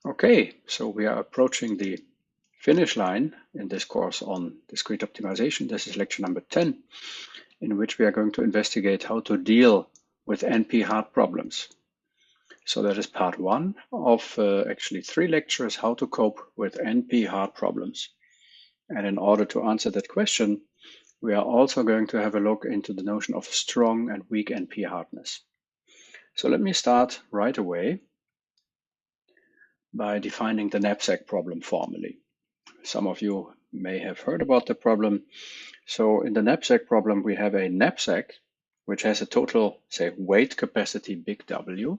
Okay, so we are approaching the finish line in this course on discrete optimization. This is lecture number 10, in which we are going to investigate how to deal with NP-hard problems. So that is part one of actually 3 lectures, how to cope with NP-hard problems. And in order to answer that question, we are also going to have a look into the notion of strong and weak NP hardness. So let me start right away by defining the knapsack problem formally. Some of you may have heard about the problem. So in the knapsack problem, we have a knapsack which has a total, say, weight capacity big W.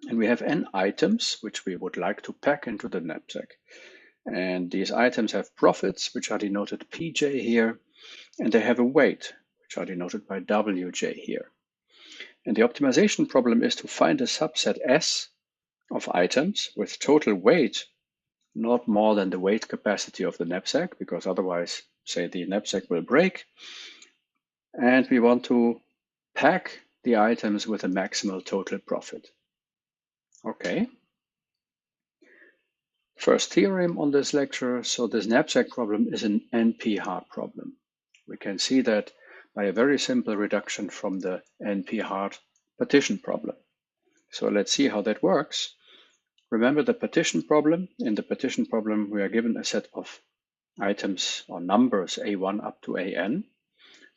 And we have n items which we would like to pack into the knapsack. And these items have profits, which are denoted Pj here, and they have a weight, which are denoted by Wj here. And the optimization problem is to find a subset S of items with total weight not more than the weight capacity of the knapsack, because otherwise, say, the knapsack will break. And we want to pack the items with a maximal total profit. Okay. First theorem on this lecture. So this knapsack problem is an NP-hard problem. We can see that by a very simple reduction from the NP-hard partition problem. So let's see how that works. Remember the partition problem. In the partition problem, we are given a set of items or numbers A1 up to AN.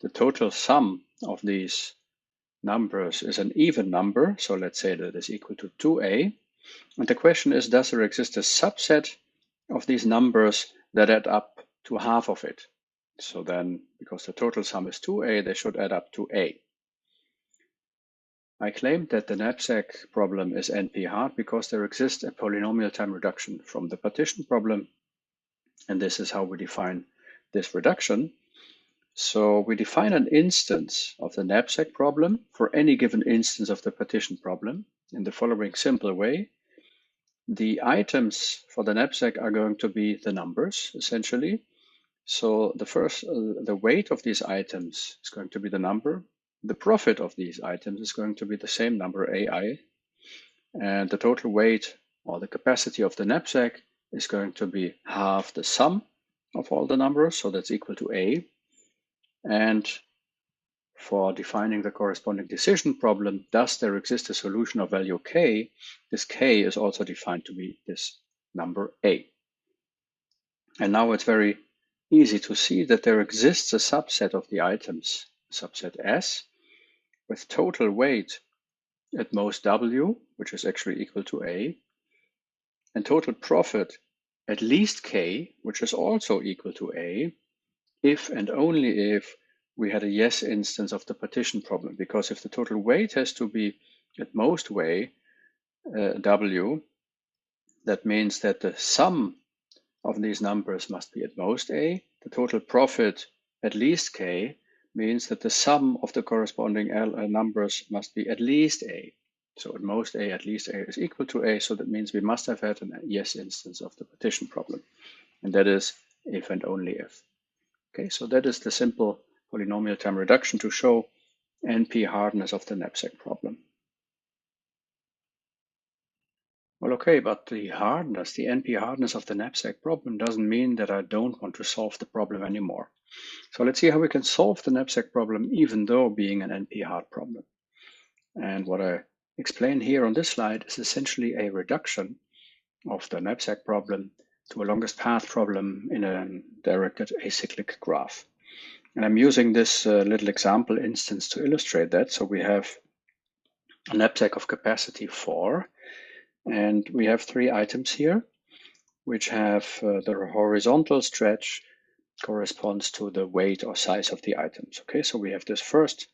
The total sum of these numbers is an even number. So let's say that is equal to 2A. And the question is, does there exist a subset of these numbers that add up to half of it? So then, because the total sum is 2A, they should add up to A. I claimed that the knapsack problem is NP-hard because there exists a polynomial time reduction from the partition problem. And this is how we define this reduction. So we define an instance of the knapsack problem for any given instance of the partition problem in the following simple way. The items for the knapsack are going to be the numbers, essentially. So the weight of these items is going to be the number. The profit of these items is going to be the same number, AI. And the total weight or the capacity of the knapsack is going to be half the sum of all the numbers. So that's equal to A. And for defining the corresponding decision problem, does there exist a solution of value K? This K is also defined to be this number A. And now it's very easy to see that there exists a subset of the items, subset S, with total weight at most W, which is actually equal to A, and total profit at least K, which is also equal to A, if and only if we had a yes instance of the partition problem. Because if the total weight has to be at most W, that means that the sum of these numbers must be at most A. The total profit at least K means that the sum of the corresponding numbers must be at least A. So at most A, at least A is equal to A. So that means we must have had a yes instance of the partition problem. And that is if and only if. Okay, so that is the simple polynomial time reduction to show NP hardness of the knapsack problem. Well, okay, but the NP hardness of the knapsack problem doesn't mean that I don't want to solve the problem anymore. So let's see how we can solve the knapsack problem even though being an NP hard problem. And what I explain here on this slide is essentially a reduction of the knapsack problem to a longest path problem in a directed acyclic graph. And I'm using this little example instance to illustrate that. So we have a knapsack of capacity 4. And we have 3 items here, which have the horizontal stretch corresponds to the weight or size of the items. Okay, so we have this first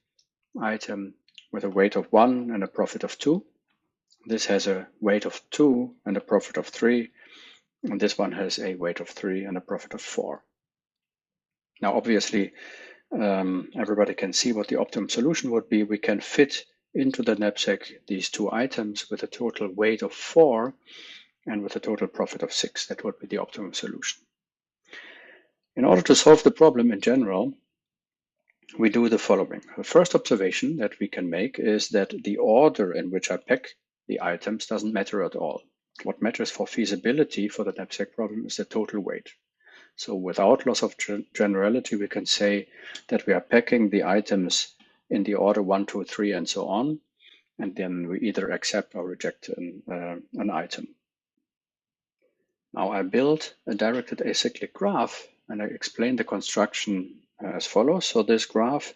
item with a weight of 1 and a profit of 2. This has a weight of 2 and a profit of 3. And this one has a weight of 3 and a profit of 4. Now, obviously, everybody can see what the optimum solution would be. We can fit into the knapsack these 2 items with a total weight of 4 and with a total profit of 6. That would be the optimum solution. In order to solve the problem in general, we do the following. The first observation that we can make is that the order in which I pack the items doesn't matter at all. what matters for feasibility for the knapsack problem is the total weight. So without loss of generality, we can say that we are packing the items in the order 1, 2, 3, and so on, and then we either accept or reject an item. Now I built a directed acyclic graph, and I explain the construction as follows. So this graph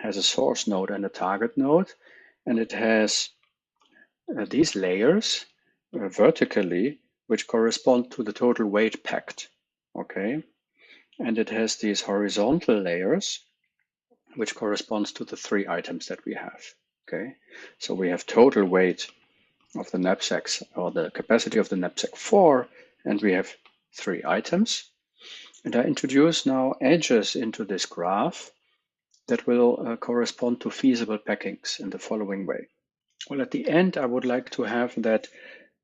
has a source node and a target node, and it has these layers vertically, which correspond to the total weight packed. Okay, and it has these horizontal layers, which corresponds to the 3 items that we have. Okay, so we have total weight of the knapsacks, or the capacity of the knapsack 4, and we have 3 items. And I introduce now edges into this graph that will correspond to feasible packings in the following way. Well, at the end, I would like to have that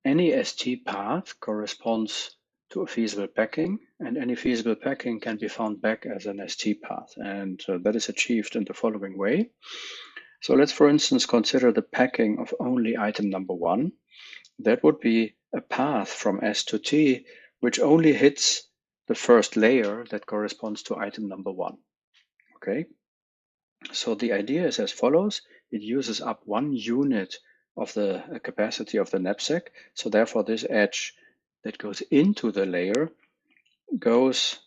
any ST path corresponds to a feasible packing, and any feasible packing can be found back as an ST path, and that is achieved in the following way. So let's, for instance, consider the packing of only item number 1. That would be a path from S to T, which only hits the first layer that corresponds to item number 1. Okay, so the idea is as follows. It uses up 1 unit of the capacity of the knapsack. So therefore, this edge that goes into the layer goes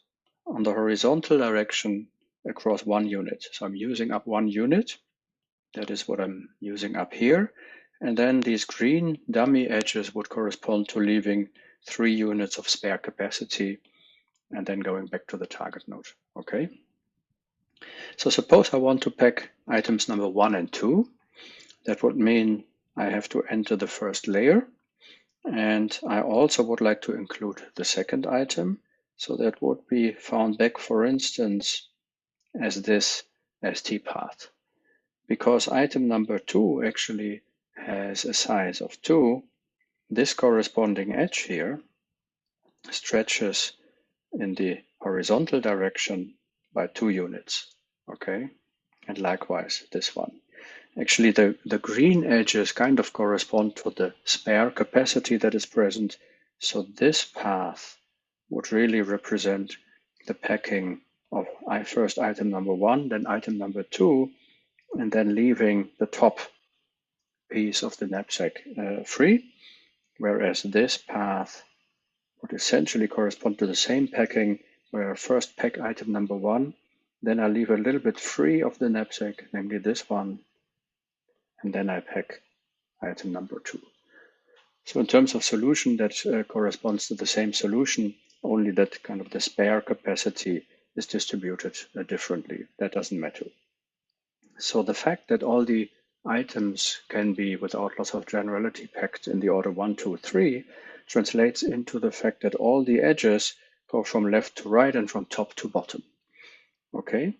on the horizontal direction across 1 unit. So I'm using up 1 unit. That is what I'm using up here. And then these green dummy edges would correspond to leaving 3 units of spare capacity and then going back to the target node. Okay. So suppose I want to pack items number 1 and 2. That would mean I have to enter the first layer. And I also would like to include the second item. So that would be found back, for instance, as this ST path. Because item number 2 actually has a size of 2, this corresponding edge here stretches in the horizontal direction by 2 units. Okay, and likewise this one. Actually, the green edges kind of correspond to the spare capacity that is present. So this path would really represent the packing of first item number 1, then item number 2, and then leaving the top piece of the knapsack free, whereas this path would essentially correspond to the same packing, where I first pack item number 1, then I leave a little bit free of the knapsack, namely this one, and then I pack item number 2. So in terms of solution, that corresponds to the same solution, only that kind of the spare capacity is distributed differently. That doesn't matter. So the fact that all the items can be, without loss of generality, packed in the order 1, 2, 3 translates into the fact that all the edges go from left to right and from top to bottom. Okay,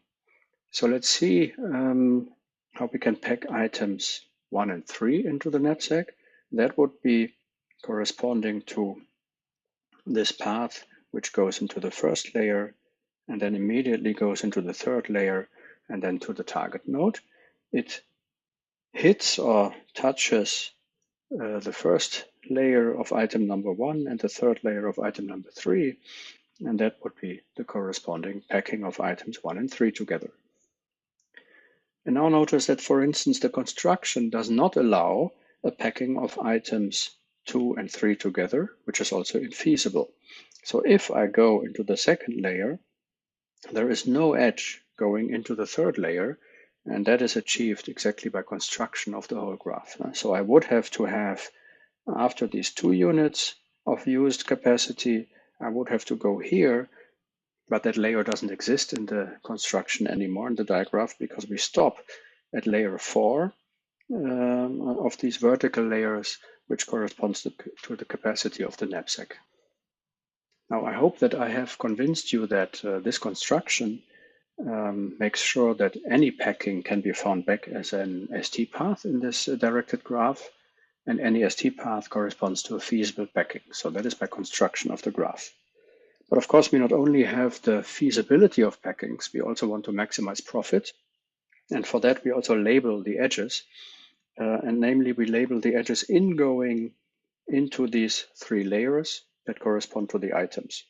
so let's see how we can pack items 1 and 3 into the knapsack. That would be corresponding to this path, which goes into the first layer and then immediately goes into the third layer and then to the target node. It hits or touches the first layer of item number 1 and the third layer of item number 3, and that would be the corresponding packing of items 1 and 3 together. And now notice that, for instance, the construction does not allow a packing of items 2 and 3 together, which is also infeasible. So if I go into the second layer, there is no edge going into the third layer, and that is achieved exactly by construction of the whole graph. So I would have to have, after these 2 units of used capacity, I would have to go here, but that layer doesn't exist in the construction anymore in the diagraph, because we stop at layer 4 of these vertical layers, which corresponds to the capacity of the knapsack. Now, I hope that I have convinced you that this construction makes sure that any packing can be found back as an ST path in this directed graph, and any ST path corresponds to a feasible packing. So that is by construction of the graph. But of course, we not only have the feasibility of packings, we also want to maximize profit. And for that, we also label the edges. And namely, we label the edges ingoing into these 3 layers that correspond to the items.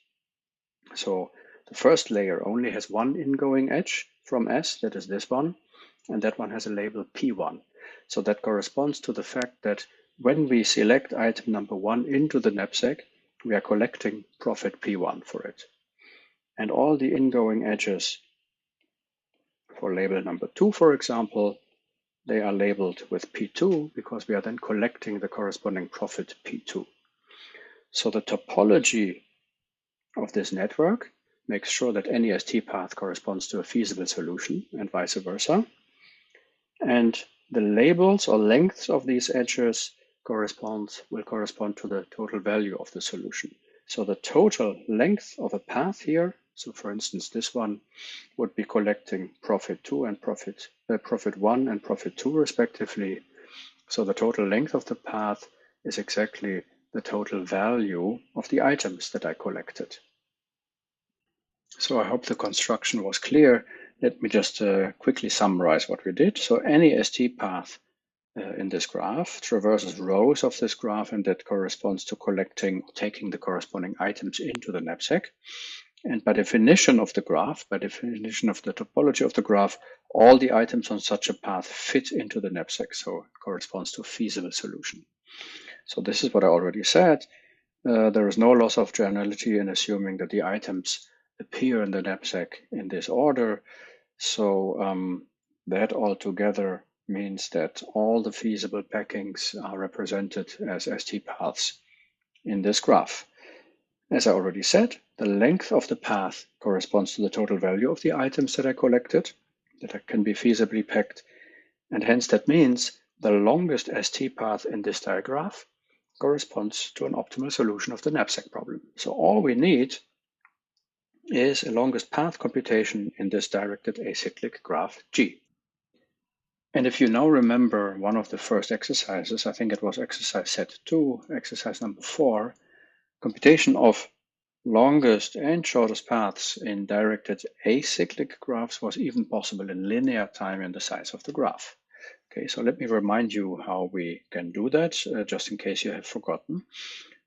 So the first layer only has one ingoing edge from S, that is this one, and that one has a label P1. So that corresponds to the fact that when we select item number 1 into the knapsack, we are collecting profit P1 for it. And all the ingoing edges for label number 2, for example, they are labeled with P2 because we are then collecting the corresponding profit P2. So the topology of this network makes sure that any ST path corresponds to a feasible solution and vice versa. And the labels or lengths of these edges will correspond to the total value of the solution. So the total length of a path here, so for instance, this one would be collecting profit 2 and profit 1 and profit 2 respectively. So the total length of the path is exactly the total value of the items that I collected. So I hope the construction was clear. Let me just quickly summarize what we did. So any ST path in this graph traverses rows of this graph, and that corresponds to taking the corresponding items into the knapsack. And by definition of the graph, by definition of the topology of the graph, all the items on such a path fit into the knapsack, so it corresponds to a feasible solution. So this is what I already said. There is no loss of generality in assuming that the items appear in the knapsack in this order. So that altogether means that all the feasible packings are represented as ST paths in this graph. As I already said, the length of the path corresponds to the total value of the items that I collected, that can be feasibly packed, and hence that means the longest ST path in this diagram corresponds to an optimal solution of the knapsack problem. So all we need is a longest path computation in this directed acyclic graph G. And if you now remember one of the first exercises, I think it was exercise set 2, exercise number 4, computation of longest and shortest paths in directed acyclic graphs was even possible in linear time in the size of the graph. Okay, so let me remind you how we can do that, just in case you have forgotten.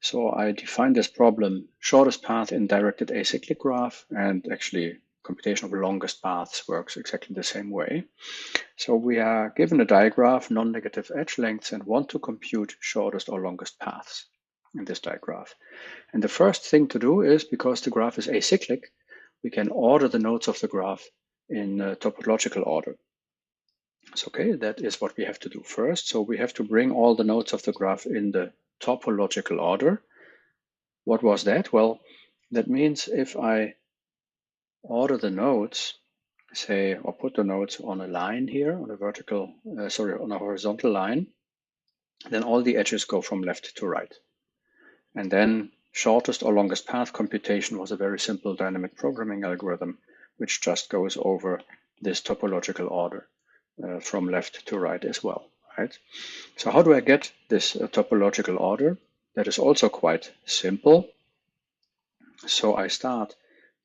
So I define this problem shortest path in directed acyclic graph, and actually computation of longest paths works exactly the same way. So we are given a digraph, non-negative edge lengths, and want to compute shortest or longest paths in this digraph. And the first thing to do is, because the graph is acyclic, we can order the nodes of the graph in topological order. So, okay, that is what we have to do first. So we have to bring all the nodes of the graph in the topological order. What was that? Well, that means if I order the nodes, say, or put the nodes on a line here, on a horizontal line, then all the edges go from left to right. And then shortest or longest path computation was a very simple dynamic programming algorithm, which just goes over this topological order from left to right as well, right? So how do I get this topological order? That is also quite simple. So I start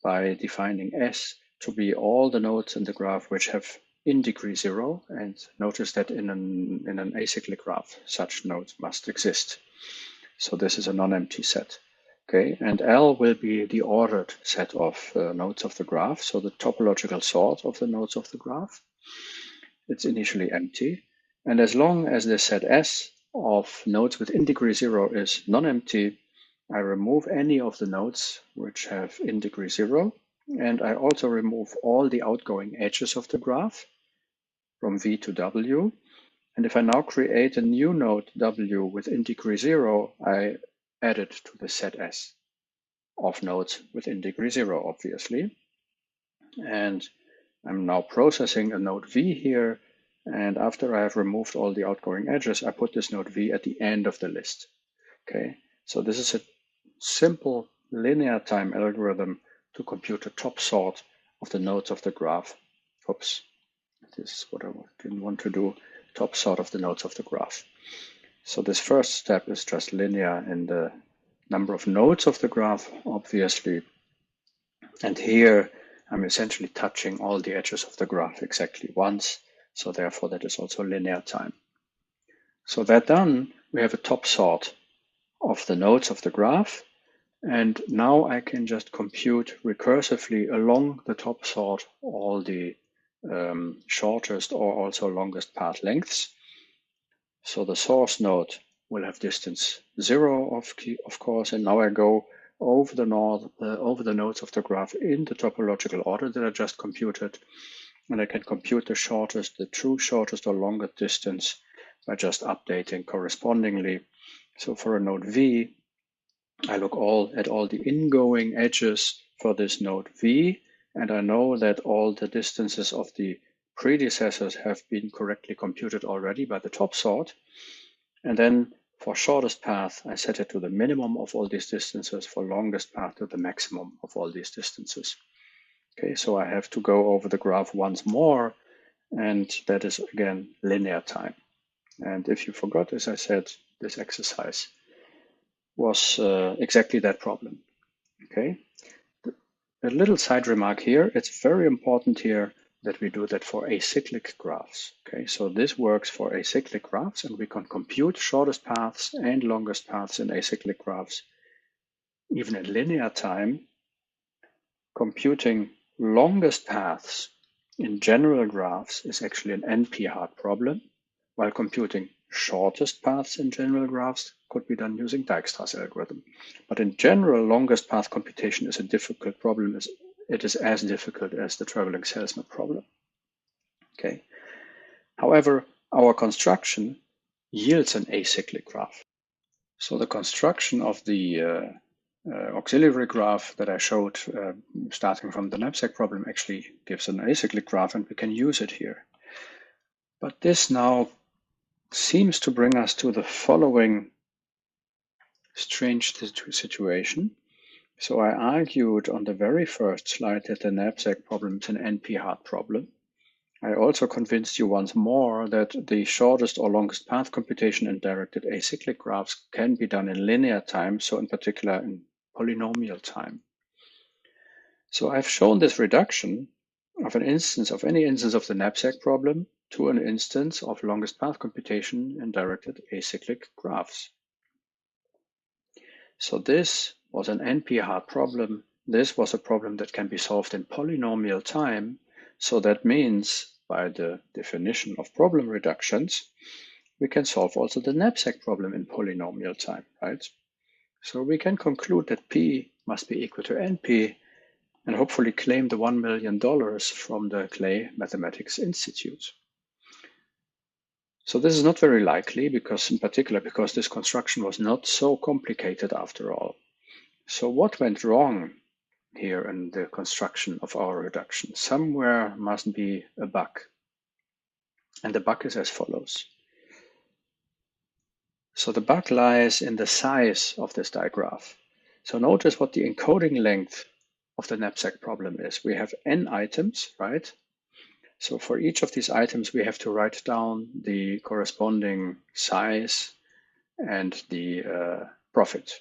by defining S to be all the nodes in the graph which have in degree 0, and notice that in an acyclic graph, such nodes must exist. So this is a non-empty set. Okay, and L will be the ordered set of nodes of the graph, so the topological sort of the nodes of the graph. It's initially empty, and as long as the set S of nodes with in degree 0 is non-empty, I remove any of the nodes which have in degree 0, and I also remove all the outgoing edges of the graph from V to W. And if I now create a new node W with in degree 0, I add it to the set S of nodes with in degree 0, obviously. And I'm now processing a node V here. And after I have removed all the outgoing edges, I put this node V at the end of the list. Okay, so this is a simple linear time algorithm to compute the top sort of the nodes of the graph. Oops, this is what I didn't want to do, top sort of the nodes of the graph. So this first step is just linear in the number of nodes of the graph, obviously. And here I'm essentially touching all the edges of the graph exactly once. So therefore that is also linear time. So that done, we have a top sort of the nodes of the graph. And now I can just compute recursively along the top sort all the shortest or also longest path lengths. So the source node will have distance 0, of course, and now I go over the nodes of the graph in the topological order that I just computed, and I can compute the true shortest or longest distance by just updating correspondingly. So for a node V, I look at all the ingoing edges for this node V, and I know that all the distances of the predecessors have been correctly computed already by the top sort. And then for shortest path, I set it to the minimum of all these distances, for longest path to the maximum of all these distances. Okay, so I have to go over the graph once more, and that is again linear time. And if you forgot, as I said, this exercise was exactly that problem. Okay, a little side remark here. It's very important here that we do that for acyclic graphs. Okay, so this works for acyclic graphs, and we can compute shortest paths and longest paths in acyclic graphs. Even in linear time, computing longest paths in general graphs is actually an NP-hard problem, while computing shortest paths in general graphs could be done using Dijkstra's algorithm. But in general, longest path computation is a difficult problem. It is as difficult as the traveling salesman problem. Okay. However, our construction yields an acyclic graph. So the construction of the auxiliary graph that I showed starting from the knapsack problem actually gives an acyclic graph, and we can use it here. But this now seems to bring us to the following strange situation. So I argued on the very first slide that the knapsack problem is an NP-hard problem. I also convinced you once more that the shortest or longest path computation in directed acyclic graphs can be done in linear time, so in particular in polynomial time. So I've shown this reduction of any instance of the knapsack problem to an instance of longest path computation in directed acyclic graphs. So this was an NP-hard problem. This was a problem that can be solved in polynomial time. So that means, by the definition of problem reductions, we can solve also the knapsack problem in polynomial time, right? So we can conclude that P must be equal to NP and hopefully claim the $1 million from the Clay Mathematics Institute. So this is not very likely, because this construction was not so complicated after all. So what went wrong here in the construction of our reduction? Somewhere must be a bug. And the bug is as follows. So the bug lies in the size of this digraph. So notice what the encoding length of the knapsack problem is. We have n items, right? So for each of these items, we have to write down the corresponding size and the profit.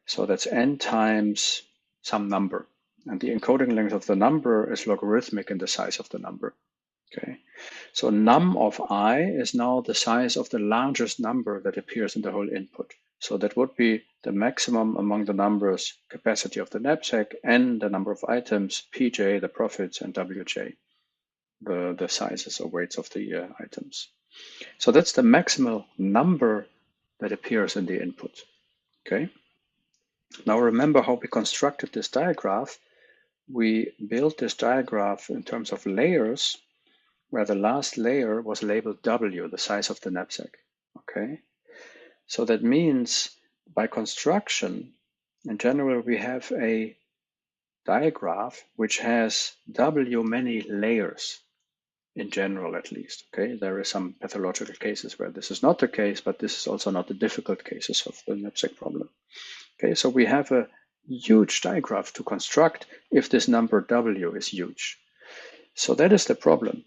So that's n times some number. And the encoding length of the number is logarithmic in the size of the number. Okay. So num of I is now the size of the largest number that appears in the whole input. So that would be the maximum among the numbers, capacity of the knapsack, n, the number of items, pj, the profits, and wj, the sizes or weights of the items. So that's the maximal number that appears in the input. Okay. Now remember how we constructed this diagraph. We built this diagraph in terms of layers, where the last layer was labeled W, the size of the knapsack. Okay. So that means by construction, in general, we have a diagraph which has W many layers, in general at least. Okay, there are some pathological cases where this is not the case, but this is also not the difficult cases of the knapsack problem. Okay, so we have a huge diagraph to construct if this number W is huge. So that is the problem.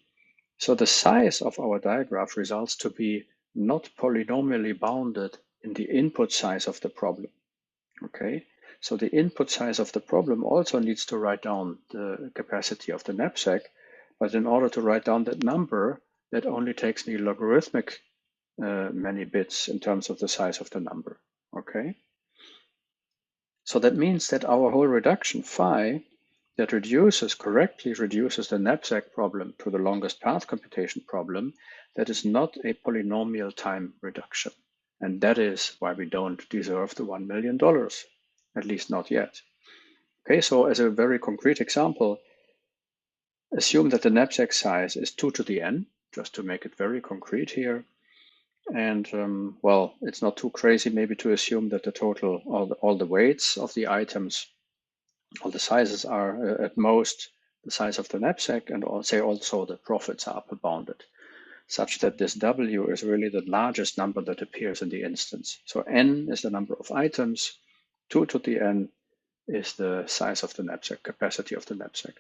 So the size of our diagraph results to be not polynomially bounded in the input size of the problem. Okay, so the input size of the problem also needs to write down the capacity of the knapsack, but in order to write down that number, that only takes me logarithmic many bits in terms of the size of the number. okay? So that means that our whole reduction phi that correctly reduces the knapsack problem to the longest path computation problem, that is not a polynomial time reduction. And that is why we don't deserve the $1 million, at least not yet. Okay, so as a very concrete example, assume that the knapsack size is 2 to the n, just to make it very concrete here. And well, it's not too crazy maybe to assume that the total, all the weights of the items, all the sizes are at most the size of the knapsack, and also the profits are upper bounded, such that this W is really the largest number that appears in the instance. So n is the number of items, 2 to the n is the size of the knapsack, capacity of the knapsack.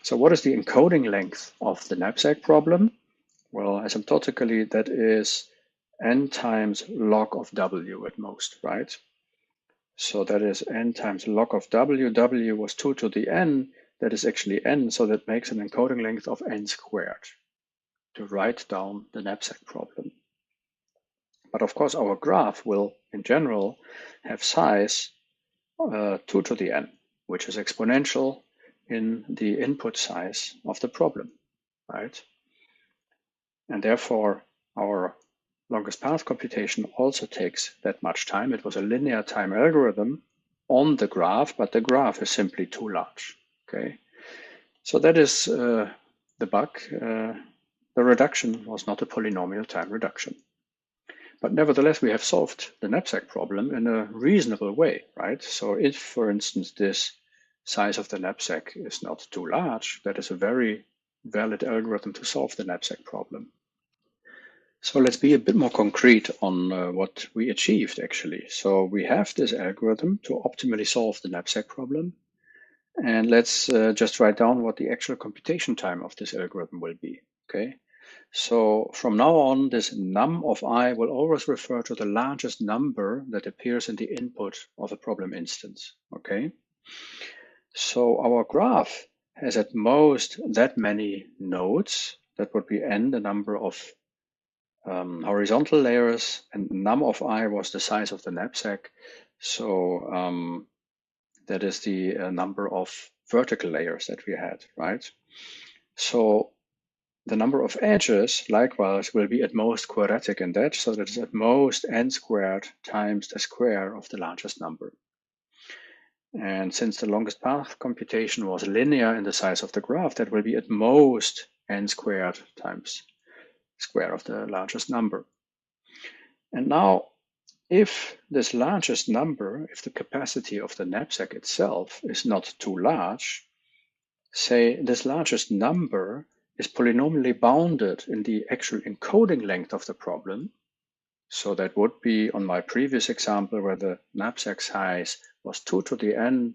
So what is the encoding length of the knapsack problem? Well, asymptotically, that is n times log of W at most, right? So that is n times log of W. W was 2 to the n. That is actually n, so that makes an encoding length of n squared to write down the knapsack problem. But of course, our graph will, in general, have size 2 to the n, which is exponential in the input size of the problem, right? And therefore, our longest path computation also takes that much time. It was a linear time algorithm on the graph, but the graph is simply too large. Okay, so that is the bug. The reduction was not a polynomial time reduction. But nevertheless, we have solved the knapsack problem in a reasonable way, right? So if, for instance, this size of the knapsack is not too large, that is a very valid algorithm to solve the knapsack problem. So let's be a bit more concrete on what we achieved actually. So we have this algorithm to optimally solve the knapsack problem. And let's just write down what the actual computation time of this algorithm will be, okay? So from now on, this num of I will always refer to the largest number that appears in the input of a problem instance, okay? So our graph has at most that many nodes. That would be n, the number of horizontal layers, and num of I was the size of the knapsack. So that is the number of vertical layers that we had, right? So the number of edges, likewise, will be at most quadratic in that, so that is at most n squared times the square of the largest number. And since the longest path computation was linear in the size of the graph, that will be at most n squared times square of the largest number. And now, if this largest number, if the capacity of the knapsack itself is not too large, say this largest number is polynomially bounded in the actual encoding length of the problem. So that would be on my previous example where the knapsack size was 2 to the n,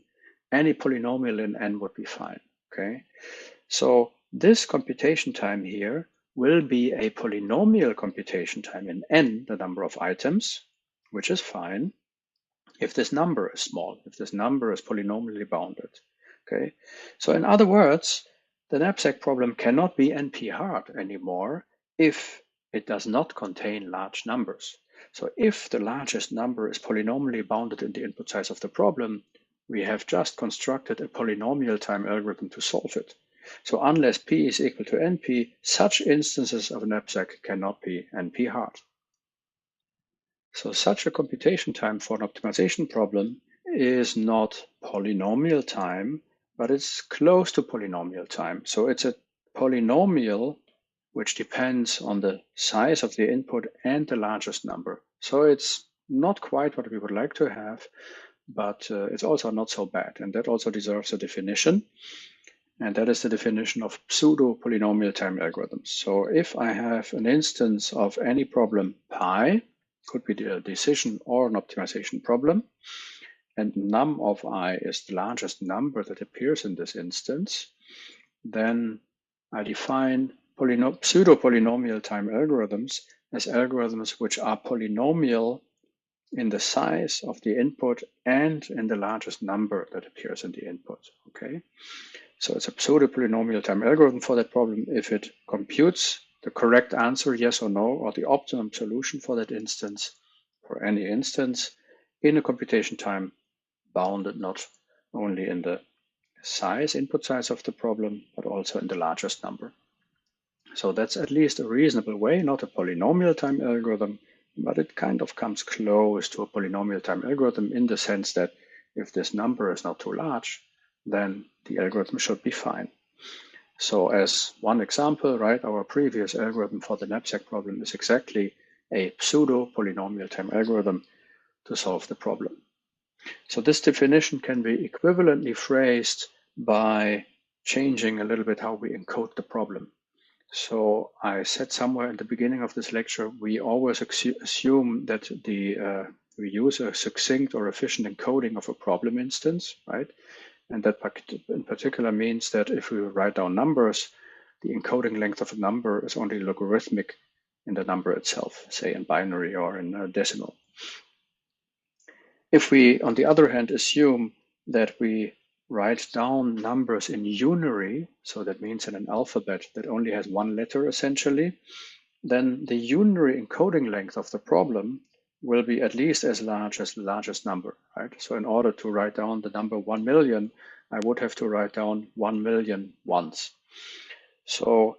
any polynomial in n would be fine, okay? So this computation time here will be a polynomial computation time in n, the number of items, which is fine if this number is small, if this number is polynomially bounded, okay? So in other words, the knapsack problem cannot be NP-hard anymore if it does not contain large numbers. So if the largest number is polynomially bounded in the input size of the problem, we have just constructed a polynomial time algorithm to solve it. So unless P is equal to NP, such instances of a knapsack cannot be NP-hard. So such a computation time for an optimization problem is not polynomial time, but it's close to polynomial time. So it's a polynomial which depends on the size of the input and the largest number. So it's not quite what we would like to have, but it's also not so bad. And that also deserves a definition. And that is the definition of pseudo-polynomial time algorithms. So if I have an instance of any problem pi, could be a decision or an optimization problem, and num of I is the largest number that appears in this instance, then I define pseudo-polynomial time algorithms as algorithms which are polynomial in the size of the input and in the largest number that appears in the input, okay? So it's a pseudo-polynomial time algorithm for that problem if it computes the correct answer, yes or no, or the optimum solution for that instance, for any instance, in a computation time bounded not only in the size, input size of the problem, but also in the largest number. So that's at least a reasonable way, not a polynomial time algorithm, but it kind of comes close to a polynomial time algorithm in the sense that if this number is not too large, then the algorithm should be fine. So as one example, right, our previous algorithm for the knapsack problem is exactly a pseudo polynomial time algorithm to solve the problem. So this definition can be equivalently phrased by changing a little bit how we encode the problem. So I said somewhere in the beginning of this lecture, we always assume that we use a succinct or efficient encoding of a problem instance, right? And that in particular means that if we write down numbers, the encoding length of a number is only logarithmic in the number itself, say in binary or in decimal. If we, on the other hand, assume that we write down numbers in unary, so that means in an alphabet that only has one letter essentially, then the unary encoding length of the problem will be at least as large as the largest number, right? So in order to write down the number 1 million, I would have to write down 1 million once. So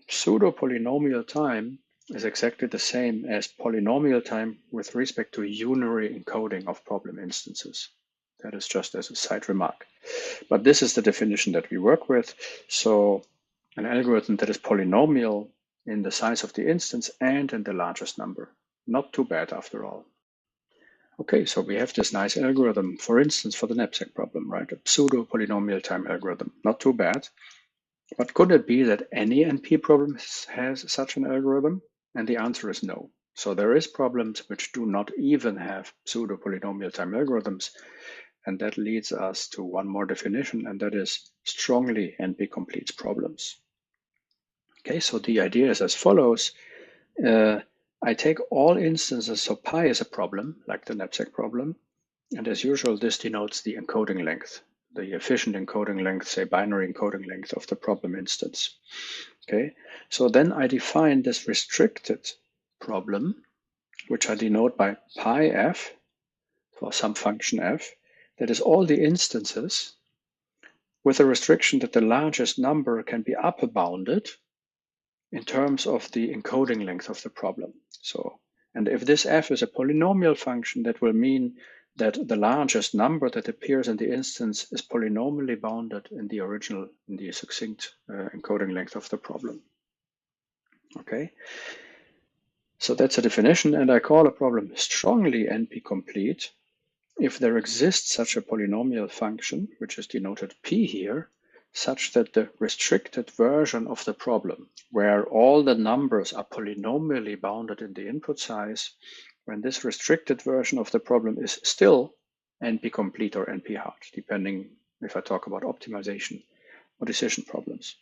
pseudo-polynomial time is exactly the same as polynomial time with respect to unary encoding of problem instances. That is just as a side remark. But this is the definition that we work with. So an algorithm that is polynomial in the size of the instance and in the largest number. Not too bad after all. Okay, so we have this nice algorithm, for instance, for the knapsack problem, right? A pseudo-polynomial time algorithm. Not too bad. But could it be that any NP problem has such an algorithm? And the answer is no. So there is problems which do not even have pseudo-polynomial time algorithms. And that leads us to one more definition, and that is strongly NP-complete problems. Okay, so the idea is as follows. I take all instances, so pi is a problem, like the knapsack problem. And as usual, this denotes the encoding length, the efficient encoding length, say binary encoding length of the problem instance. Okay, so then I define this restricted problem, which I denote by pi f for some function f, that is all the instances with a restriction that the largest number can be upper bounded in terms of the encoding length of the problem. So, and if this f is a polynomial function, that will mean that the largest number that appears in the instance is polynomially bounded in the original, in the succinct encoding length of the problem. Okay, so that's a definition, and I call a problem strongly NP-complete if there exists such a polynomial function, which is denoted p here, such that the restricted version of the problem, where all the numbers are polynomially bounded in the input size, when this restricted version of the problem is still NP-complete or NP-hard, depending if I talk about optimization or decision problems.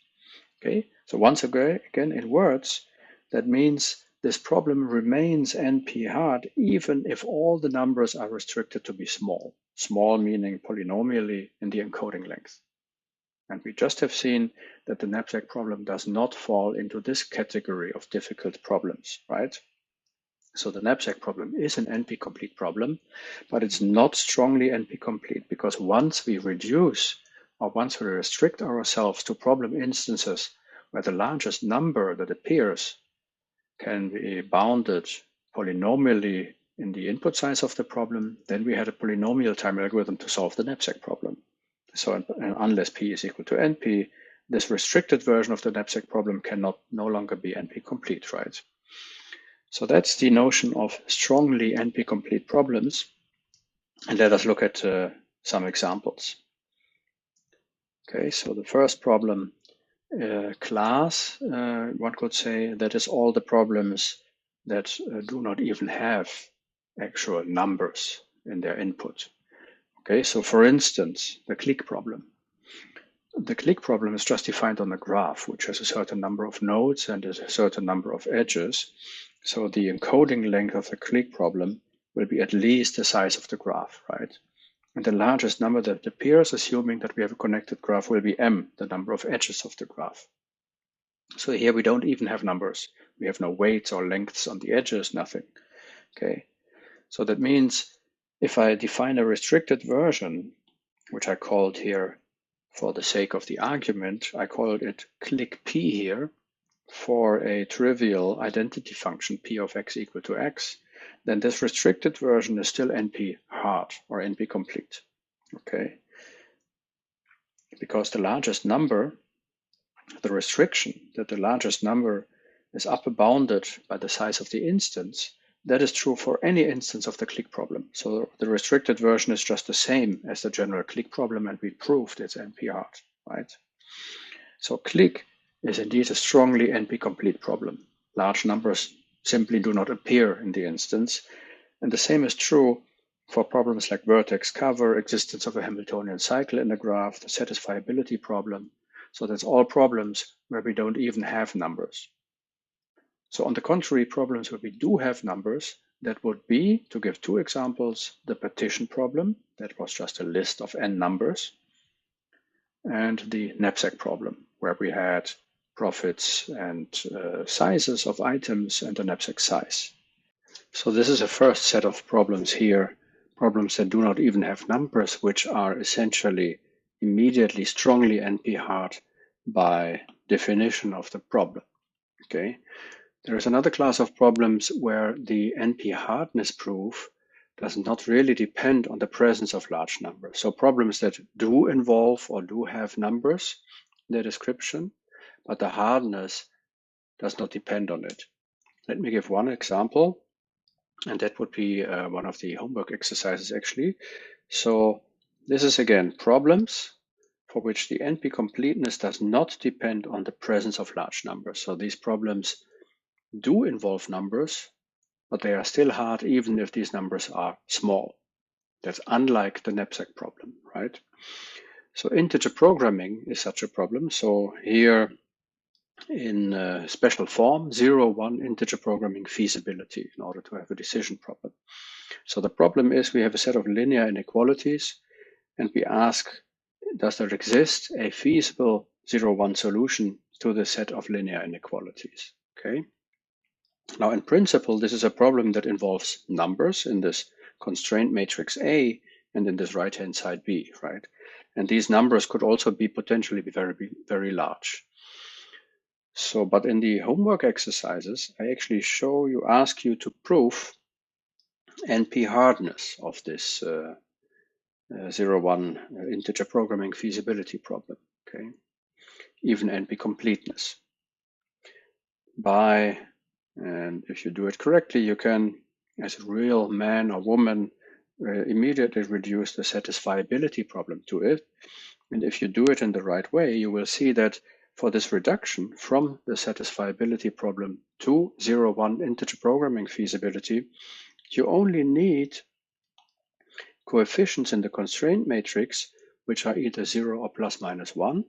Okay, so once again in words, that means this problem remains NP-hard even if all the numbers are restricted to be small. Small meaning polynomially in the encoding length. And we just have seen that the knapsack problem does not fall into this category of difficult problems, right? So the knapsack problem is an NP-complete problem, but it's not strongly NP-complete because once we reduce or once we restrict ourselves to problem instances where the largest number that appears can be bounded polynomially in the input size of the problem, then we had a polynomial time algorithm to solve the knapsack problem. So unless p is equal to np, this restricted version of the knapsack problem cannot no longer be NP-complete, right? So that's the notion of strongly NP-complete problems. And let us look at some examples. Okay, so the first problem, class, one could say that is all the problems that do not even have actual numbers in their input. Okay, so for instance, the clique problem. The clique problem is just defined on a graph, which has a certain number of nodes and a certain number of edges. So the encoding length of the clique problem will be at least the size of the graph, right? And the largest number that appears, assuming that we have a connected graph, will be m, the number of edges of the graph. So here we don't even have numbers. We have no weights or lengths on the edges, nothing. Okay. So that means if I define a restricted version, which I called here for the sake of the argument, I called it click P here for a trivial identity function P of x equal to x, then this restricted version is still NP hard or NP complete, okay? Because the largest number, the restriction that the largest number is upper bounded by the size of the instance, that is true for any instance of the click problem. So the restricted version is just the same as the general click problem, and we proved it's NP hard, right? So click is indeed a strongly NP-complete problem. Large numbers simply do not appear in the instance. And the same is true for problems like vertex cover, existence of a Hamiltonian cycle in a graph, the satisfiability problem. So that's all problems where we don't even have numbers. So on the contrary, problems where we do have numbers, that would be, to give two examples, the partition problem, that was just a list of n numbers, and the knapsack problem, where we had profits and sizes of items and the knapsack size. So this is a first set of problems here, problems that do not even have numbers, which are essentially immediately strongly NP hard by definition of the problem. Okay. There is another class of problems where the NP hardness proof does not really depend on the presence of large numbers. So problems that do involve or do have numbers in their description, but the hardness does not depend on it. Let me give one example, and that would be one of the homework exercises actually. So this is again problems for which the NP completeness does not depend on the presence of large numbers. So these problems do involve numbers, but they are still hard even if these numbers are small. That's unlike the knapsack problem, right? So integer programming is such a problem. So here in special form, 0, 1 integer programming feasibility in order to have a decision problem. So the problem is we have a set of linear inequalities and we ask, does there exist a feasible 0, 1 solution to the set of linear inequalities? Okay. Now, in principle, this is a problem that involves numbers in this constraint matrix A and in this right-hand side B, right? And these numbers could also be potentially very, very large. So, but in the homework exercises, I actually ask you to prove NP hardness of this 0, 1 integer programming feasibility problem, okay? Even NP completeness. And if you do it correctly, you can, as a real man or woman, immediately reduce the satisfiability problem to it. And if you do it in the right way, you will see that for this reduction from the satisfiability problem to 0, 1 integer programming feasibility, you only need coefficients in the constraint matrix, which are either 0 or plus minus 1,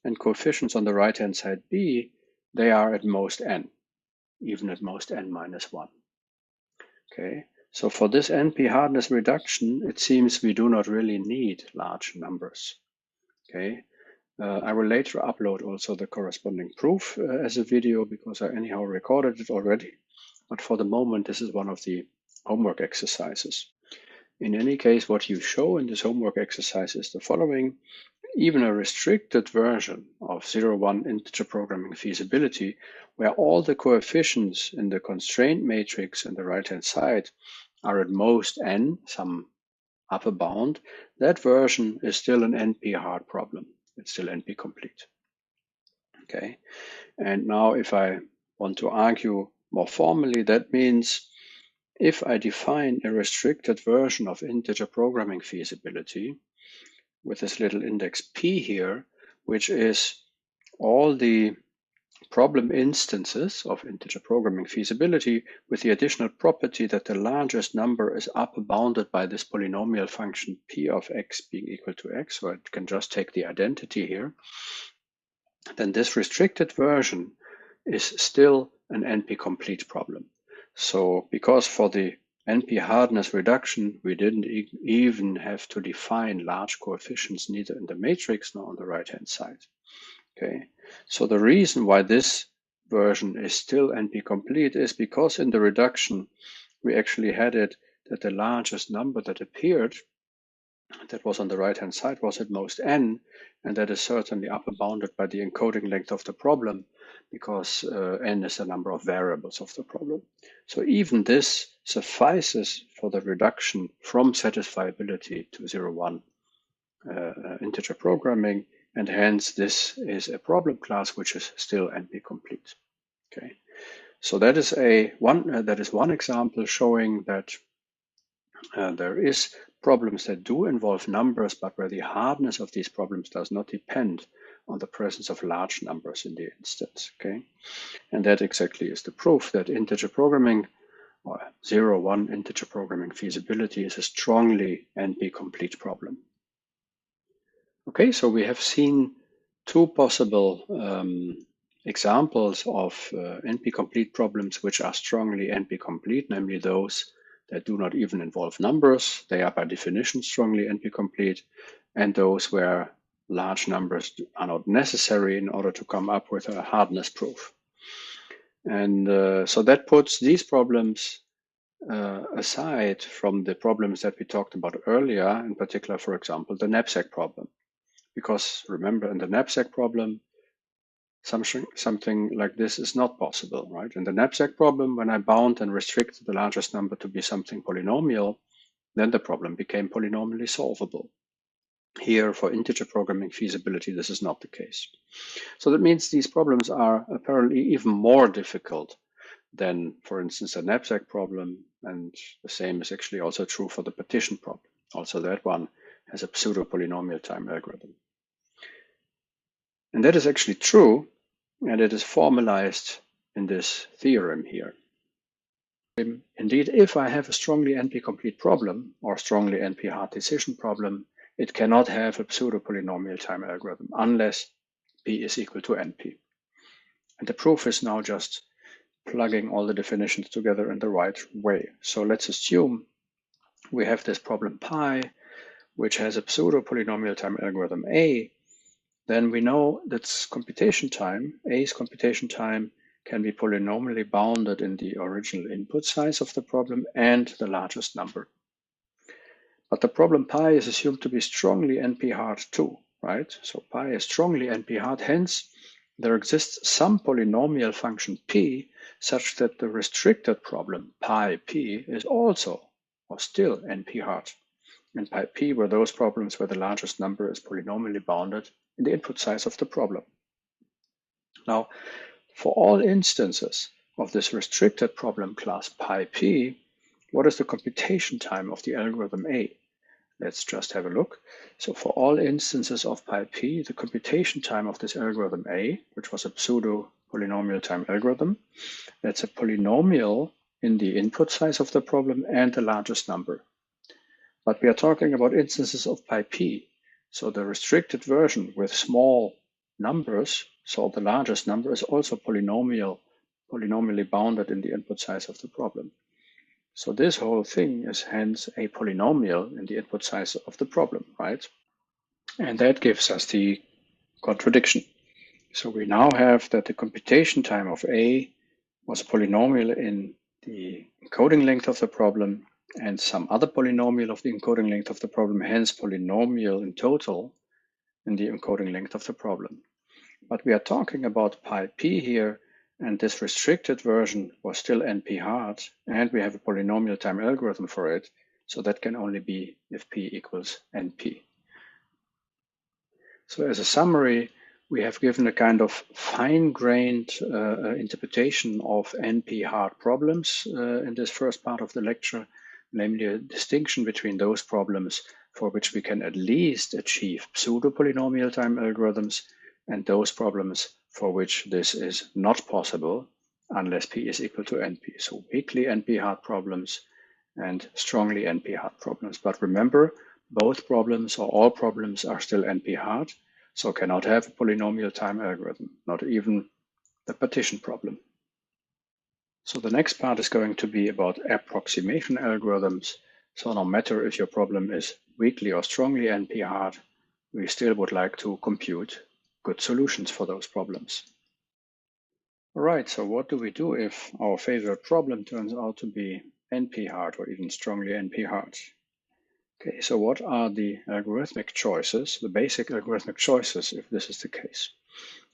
and coefficients on the right-hand side B, they are at most n. Even at most n minus 1. Okay, so for this NP hardness reduction, it seems we do not really need large numbers. Okay, I will later upload also the corresponding proof as a video because I anyhow recorded it already. But for the moment, this is one of the homework exercises. In any case, what you show in this homework exercise is the following. Even a restricted version of 0, 1 integer programming feasibility, where all the coefficients in the constraint matrix on the right-hand side are at most n, some upper bound, that version is still an NP hard problem. It's still NP complete. Okay, and now if I want to argue more formally, that means if I define a restricted version of integer programming feasibility, with this little index P here, which is all the problem instances of integer programming feasibility with the additional property that the largest number is upper bounded by this polynomial function P of x being equal to x, so it can just take the identity here, then this restricted version is still an NP complete problem. So because for the NP hardness reduction, we didn't even have to define large coefficients neither in the matrix nor on the right-hand side. Okay, so the reason why this version is still NP complete is because in the reduction, we actually had it that the largest number that appeared, that was on the right-hand side, was at most n, and that is certainly upper bounded by the encoding length of the problem, because n is the number of variables of the problem. So even this suffices for the reduction from satisfiability to 0-1 integer programming, and hence this is a problem class which is still NP complete. Okay, so that is one example showing that there is problems that do involve numbers, but where the hardness of these problems does not depend on the presence of large numbers in the instance. Okay, and that exactly is the proof that integer programming or 0-1 integer programming feasibility is a strongly NP complete problem. Okay, so we have seen two possible examples of NP complete problems which are strongly NP complete, namely those that do not even involve numbers. They are by definition strongly NP complete, and those where large numbers are not necessary in order to come up with a hardness proof. And so that puts these problems aside from the problems that we talked about earlier, in particular, for example, the knapsack problem. Because remember, in the knapsack problem, something like this is not possible, right? In the knapsack problem, when I bound and restricted the largest number to be something polynomial, then the problem became polynomially solvable. Here, for integer programming feasibility, this is not the case. So that means these problems are apparently even more difficult than, for instance, a knapsack problem, and the same is actually also true for the partition problem. Also, that one has a pseudo-polynomial time algorithm. And that is actually true, and it is formalized in this theorem here. Indeed, if I have a strongly NP-complete problem or strongly NP-hard decision problem, it cannot have a pseudo-polynomial time algorithm unless P is equal to NP. And the proof is now just plugging all the definitions together in the right way. So let's assume we have this problem pi, which has a pseudo-polynomial time algorithm A. Then we know that computation time, A's computation time, can be polynomially bounded in the original input size of the problem and the largest number. But the problem pi is assumed to be strongly NP-hard too, right? So pi is strongly NP-hard, hence there exists some polynomial function p such that the restricted problem pi p is also or still NP-hard. And pi p were those problems where the largest number is polynomially bounded in the input size of the problem. Now, for all instances of this restricted problem class pi p, what is the computation time of the algorithm A? Let's just have a look. So for all instances of pi p, the computation time of this algorithm A, which was a pseudo polynomial time algorithm, that's a polynomial in the input size of the problem and the largest number. But we are talking about instances of pi p. So the restricted version with small numbers, so the largest number is also polynomially bounded in the input size of the problem. So this whole thing is hence a polynomial in the input size of the problem, right? And that gives us the contradiction. So we now have that the computation time of A was a polynomial in the encoding length of the problem and some other polynomial of the encoding length of the problem, hence polynomial in total in the encoding length of the problem. But we are talking about pi p here, and this restricted version was still NP-hard, and we have a polynomial time algorithm for it, so that can only be if p equals NP. So as a summary, we have given a kind of fine-grained interpretation of NP-hard problems in this first part of the lecture, namely a distinction between those problems for which we can at least achieve pseudo-polynomial time algorithms and those problems for which this is not possible unless P is equal to NP. So weakly NP-hard problems and strongly NP-hard problems. But remember, both problems or all problems are still NP-hard, so cannot have a polynomial time algorithm, not even the partition problem. So the next part is going to be about approximation algorithms. So no matter if your problem is weakly or strongly NP-hard, we still would like to compute good solutions for those problems. All right, so what do we do if our favorite problem turns out to be NP-hard or even strongly NP-hard. Okay, so what are the algorithmic choices, the basic algorithmic choices, if this is the case?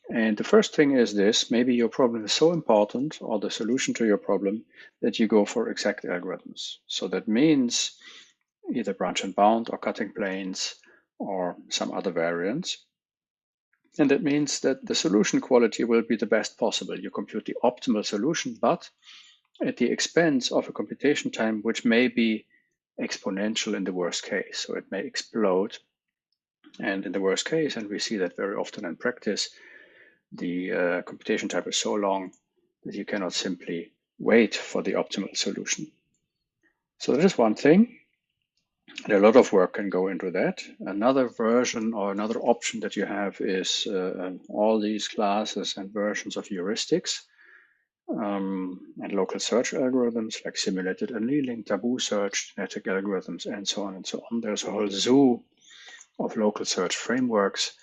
And the first thing is this: maybe your problem is so important, or the solution to your problem, that you go for exact algorithms. So that means either branch and bound or cutting planes or some other variants. And that means that the solution quality will be the best possible. You compute the optimal solution, but at the expense of a computation time which may be exponential in the worst case. So it may explode. And in the worst case, and we see that very often in practice, the computation time is so long that you cannot simply wait for the optimal solution. So that is one thing. And a lot of work can go into that. Another version or another option that you have is all these classes and versions of heuristics and local search algorithms like simulated annealing, taboo search, genetic algorithms, and so on and so on. There's a whole zoo of local search frameworks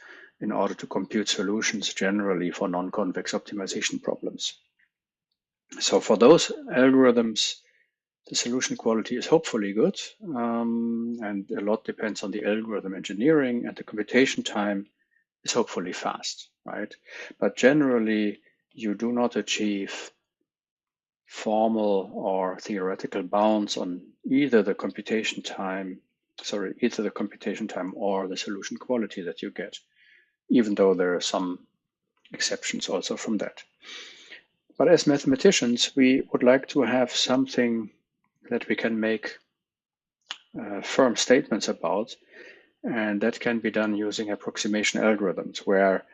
in order to compute solutions generally for non-convex optimization problems. So for those algorithms, the solution quality is hopefully good, and a lot depends on the algorithm engineering, and the computation time is hopefully fast, right? But generally, you do not achieve formal or theoretical bounds on either the computation time or the solution quality that you get, even though there are some exceptions also from that. But as mathematicians, we would like to have something that we can make firm statements about, and that can be done using approximation algorithms, where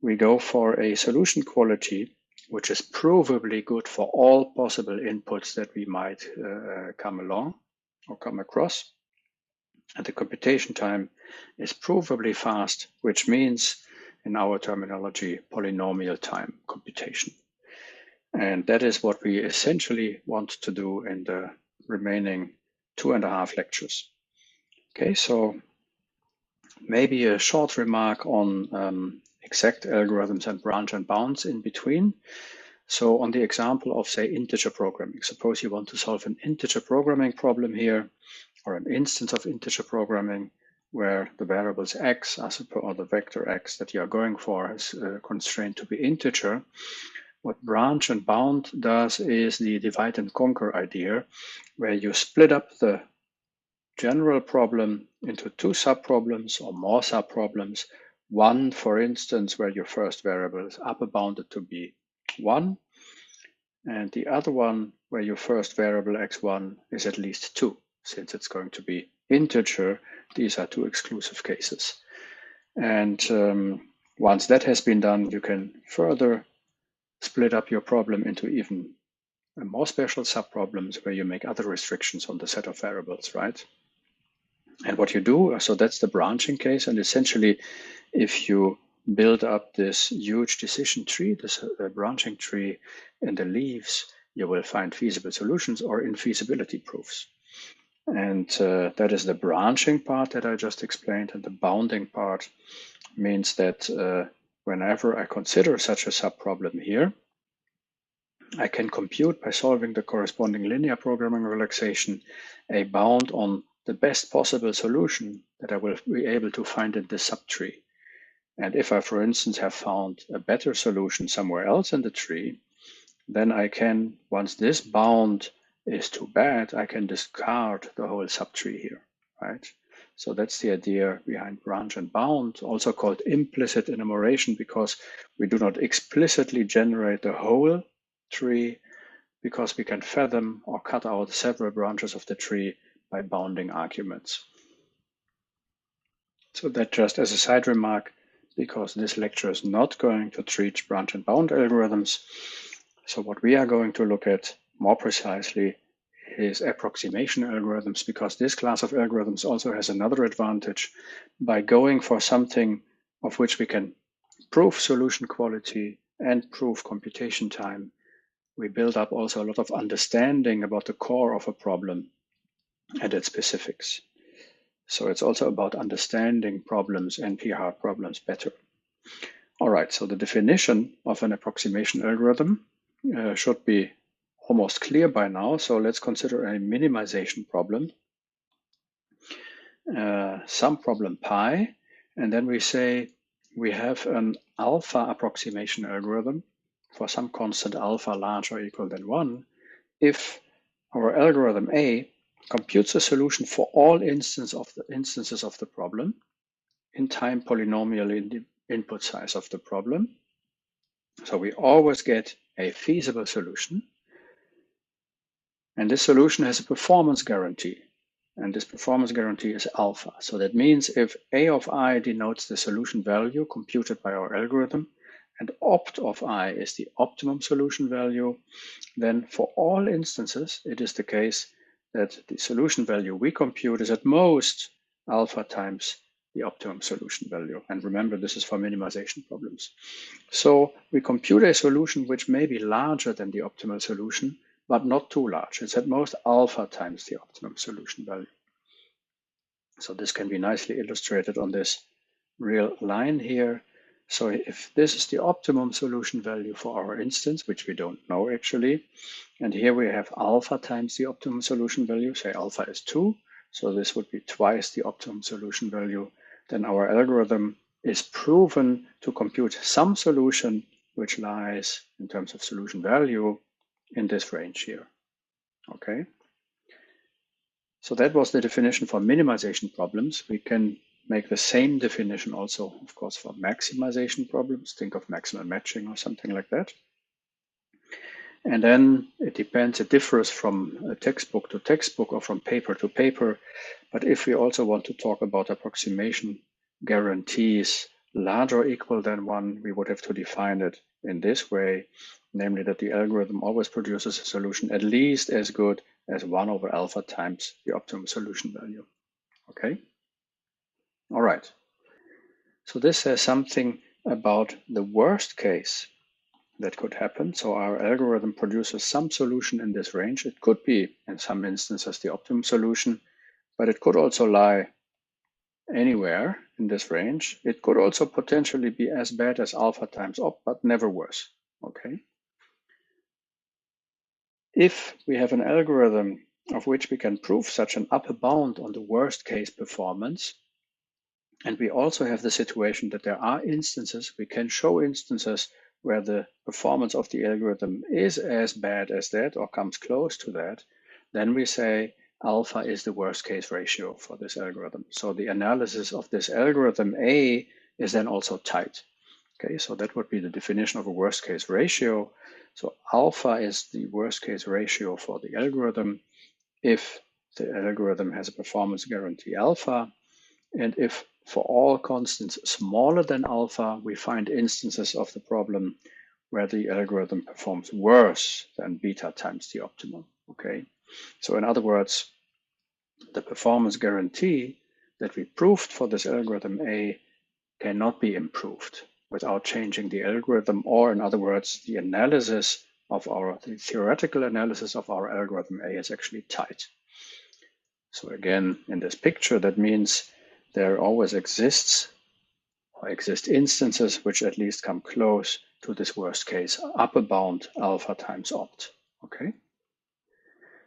we go for a solution quality which is provably good for all possible inputs that we might come along or come across. And the computation time is provably fast, which means, in our terminology, polynomial time computation. And that is what we essentially want to do in the remaining 2.5 lectures. Okay, so maybe a short remark on exact algorithms and branch and bounds in between. So on the example of, say, integer programming, suppose you want to solve an integer programming problem here, or an instance of integer programming where the variables x, or the vector x that you are going for, is constrained to be integer. What branch and bound does is the divide and conquer idea, where you split up the general problem into two subproblems or more subproblems. One, for instance, where your first variable is upper bounded to be 1, and the other one where your first variable x1 is at least 2. Since it's going to be integer, these are two exclusive cases. And once that has been done, you can further split up your problem into even more special subproblems where you make other restrictions on the set of variables, right? And what you do, so that's the branching case. And essentially, if you build up this huge decision tree, this branching tree in the leaves, you will find feasible solutions or infeasibility proofs. And that is the branching part that I just explained. And the bounding part means that whenever I consider such a subproblem here, I can compute, by solving the corresponding linear programming relaxation, a bound on the best possible solution that I will be able to find in this subtree. And if I, for instance, have found a better solution somewhere else in the tree, then I can, once this bound is too bad, I can discard the whole subtree here, right? So that's the idea behind branch and bound, also called implicit enumeration, because we do not explicitly generate the whole tree, because we can fathom or cut out several branches of the tree by bounding arguments. So that just as a side remark, because this lecture is not going to treat branch and bound algorithms. So what we are going to look at more precisely is approximation algorithms, because this class of algorithms also has another advantage. By going for something of which we can prove solution quality and prove computation time, we build up also a lot of understanding about the core of a problem and its specifics. So it's also about understanding problems, NP-hard problems, better. All right, so the definition of an approximation algorithm should be almost clear by now. So let's consider a minimization problem, some problem pi, and then we say we have an alpha approximation algorithm for some constant alpha larger or equal than 1 if our algorithm A computes a solution for all instances of the problem in time polynomial in the input size of the problem. So we always get a feasible solution. And this solution has a performance guarantee. And this performance guarantee is alpha. So that means if A of I denotes the solution value computed by our algorithm, and opt of I is the optimum solution value, then for all instances, it is the case that the solution value we compute is at most alpha times the optimum solution value. And remember, this is for minimization problems. So we compute a solution which may be larger than the optimal solution, but not too large. It's at most alpha times the optimum solution value. So this can be nicely illustrated on this real line here. So if this is the optimum solution value for our instance, which we don't know actually, and here we have alpha times the optimum solution value, say alpha is 2, so this would be twice the optimum solution value, then our algorithm is proven to compute some solution which lies in terms of solution value in this range here. Okay. So that was the definition for minimization problems. We can make the same definition also, of course, for maximization problems. Think of maximal matching or something like that. And then it depends, it differs from textbook to textbook or from paper to paper. But if we also want to talk about approximation guarantees larger or equal than 1, we would have to define it in this way, namely that the algorithm always produces a solution at least as good as 1 over alpha times the optimum solution value. Okay? All right. So this says something about the worst case that could happen. So our algorithm produces some solution in this range. It could be, in some instances, the optimum solution, but it could also lie anywhere in this range. It could also potentially be as bad as alpha times opt, but never worse. Okay. If we have an algorithm of which we can prove such an upper bound on the worst case performance, and we also have the situation that there are instances, we can show instances where the performance of the algorithm is as bad as that or comes close to that, then we say alpha is the worst case ratio for this algorithm. So the analysis of this algorithm A is then also tight. Okay, so that would be the definition of a worst case ratio. So alpha is the worst case ratio for the algorithm if the algorithm has a performance guarantee alpha, and if for all constants smaller than alpha, we find instances of the problem where the algorithm performs worse than beta times the optimum. Okay, so in other words, the performance guarantee that we proved for this algorithm A cannot be improved without changing the algorithm, or in other words, the theoretical analysis of our algorithm A is actually tight. So again, in this picture, that means there always exist instances which at least come close to this worst case upper bound alpha times opt. Okay.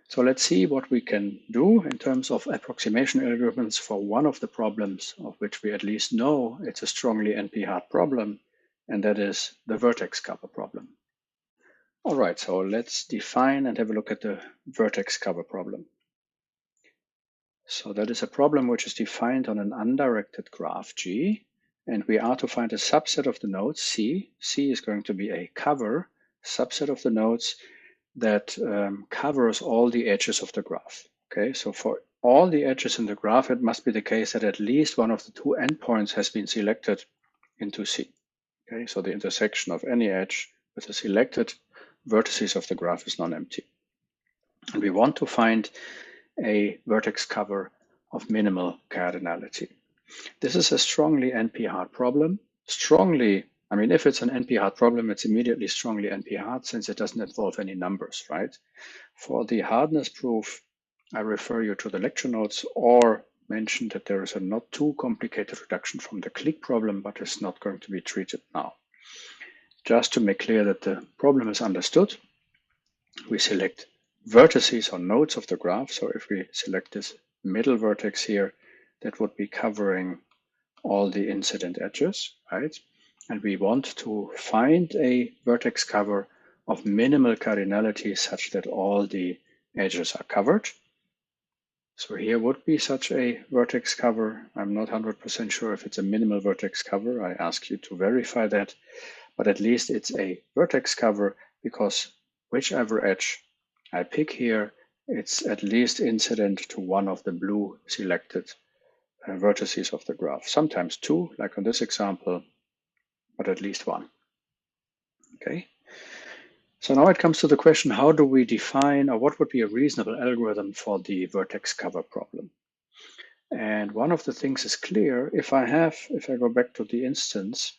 So let's see what we can do in terms of approximation algorithms for one of the problems of which we at least know it's a strongly NP-hard problem, and that is the vertex cover problem. All right, so let's define and have a look at the vertex cover problem. So that is a problem which is defined on an undirected graph G, and we are to find a subset of the nodes C. C is going to be a cover subset of the nodes that covers all the edges of the graph. Okay, so for all the edges in the graph, it must be the case that at least one of the two endpoints has been selected into C. Okay, so the intersection of any edge with the selected vertices of the graph is non-empty. And we want to find a vertex cover of minimal cardinality. This is a strongly NP-hard problem. I mean, if it's an NP-hard problem, it's immediately strongly NP-hard since it doesn't involve any numbers, right? For the hardness proof, I refer you to the lecture notes or mention that there is a not too complicated reduction from the clique problem, but it's not going to be treated now. Just to make clear that the problem is understood, we select vertices or nodes of the graph. So if we select this middle vertex here, that would be covering all the incident edges, right? And we want to find a vertex cover of minimal cardinality such that all the edges are covered. So here would be such a vertex cover. I'm not 100% sure if it's a minimal vertex cover. I ask you to verify that, but at least it's a vertex cover because whichever edge I pick here, it's at least incident to one of the blue selected vertices of the graph. Sometimes two, like on this example, but at least one. Okay. So now it comes to the question, how do we define, or what would be a reasonable algorithm for the vertex cover problem? And one of the things is clear. If I go back to the instance,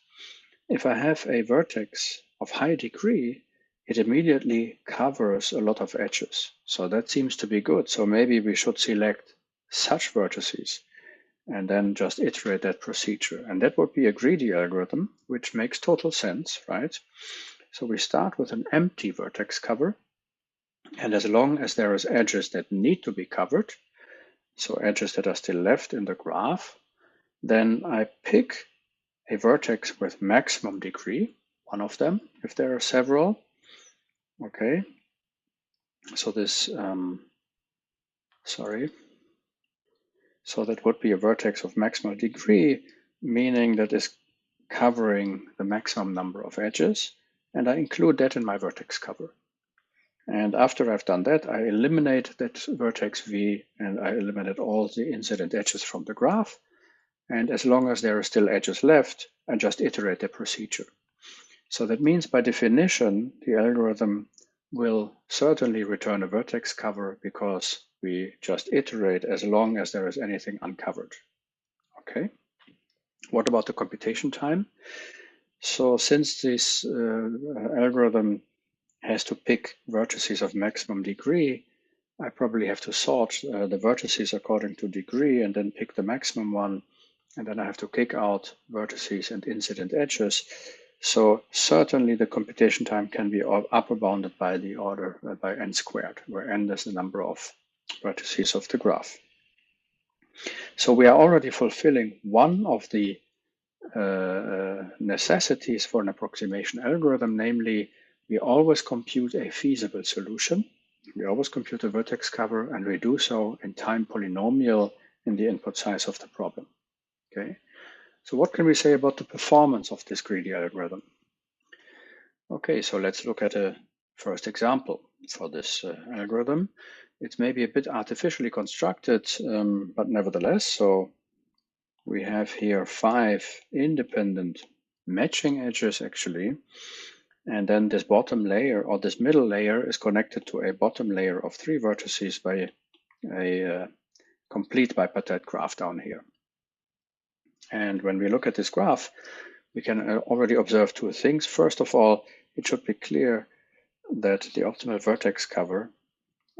if I have a vertex of high degree, it immediately covers a lot of edges. So that seems to be good. So maybe we should select such vertices and then just iterate that procedure. And that would be a greedy algorithm, which makes total sense, right? So we start with an empty vertex cover. And as long as there is edges that need to be covered, so edges that are still left in the graph, then I pick a vertex with maximum degree, one of them, if there are several. Okay. So this, So that would be a vertex of maximal degree, meaning that is covering the maximum number of edges, and I include that in my vertex cover. And after I've done that, I eliminate that vertex V and I eliminate all the incident edges from the graph. And as long as there are still edges left, I just iterate the procedure. So that means by definition, the algorithm will certainly return a vertex cover because we just iterate as long as there is anything uncovered. Okay. What about the computation time? So since this algorithm has to pick vertices of maximum degree, I probably have to sort the vertices according to degree and then pick the maximum one. And then I have to kick out vertices and incident edges. So certainly the computation time can be upper bounded by the order by n squared, where n is the number of vertices of the graph. So we are already fulfilling one of the necessities for an approximation algorithm, namely we always compute a feasible solution. We always compute a vertex cover and we do so in time polynomial in the input size of the problem. Okay, so what can we say about the performance of this greedy algorithm? Okay, so let's look at a first example for this algorithm. It's maybe a bit artificially constructed, but nevertheless, so we have here 5 independent matching edges actually. And then this bottom layer or this middle layer is connected to a bottom layer of 3 vertices by a complete bipartite graph down here. And when we look at this graph, we can already observe 2 things. First of all, it should be clear that the optimal vertex cover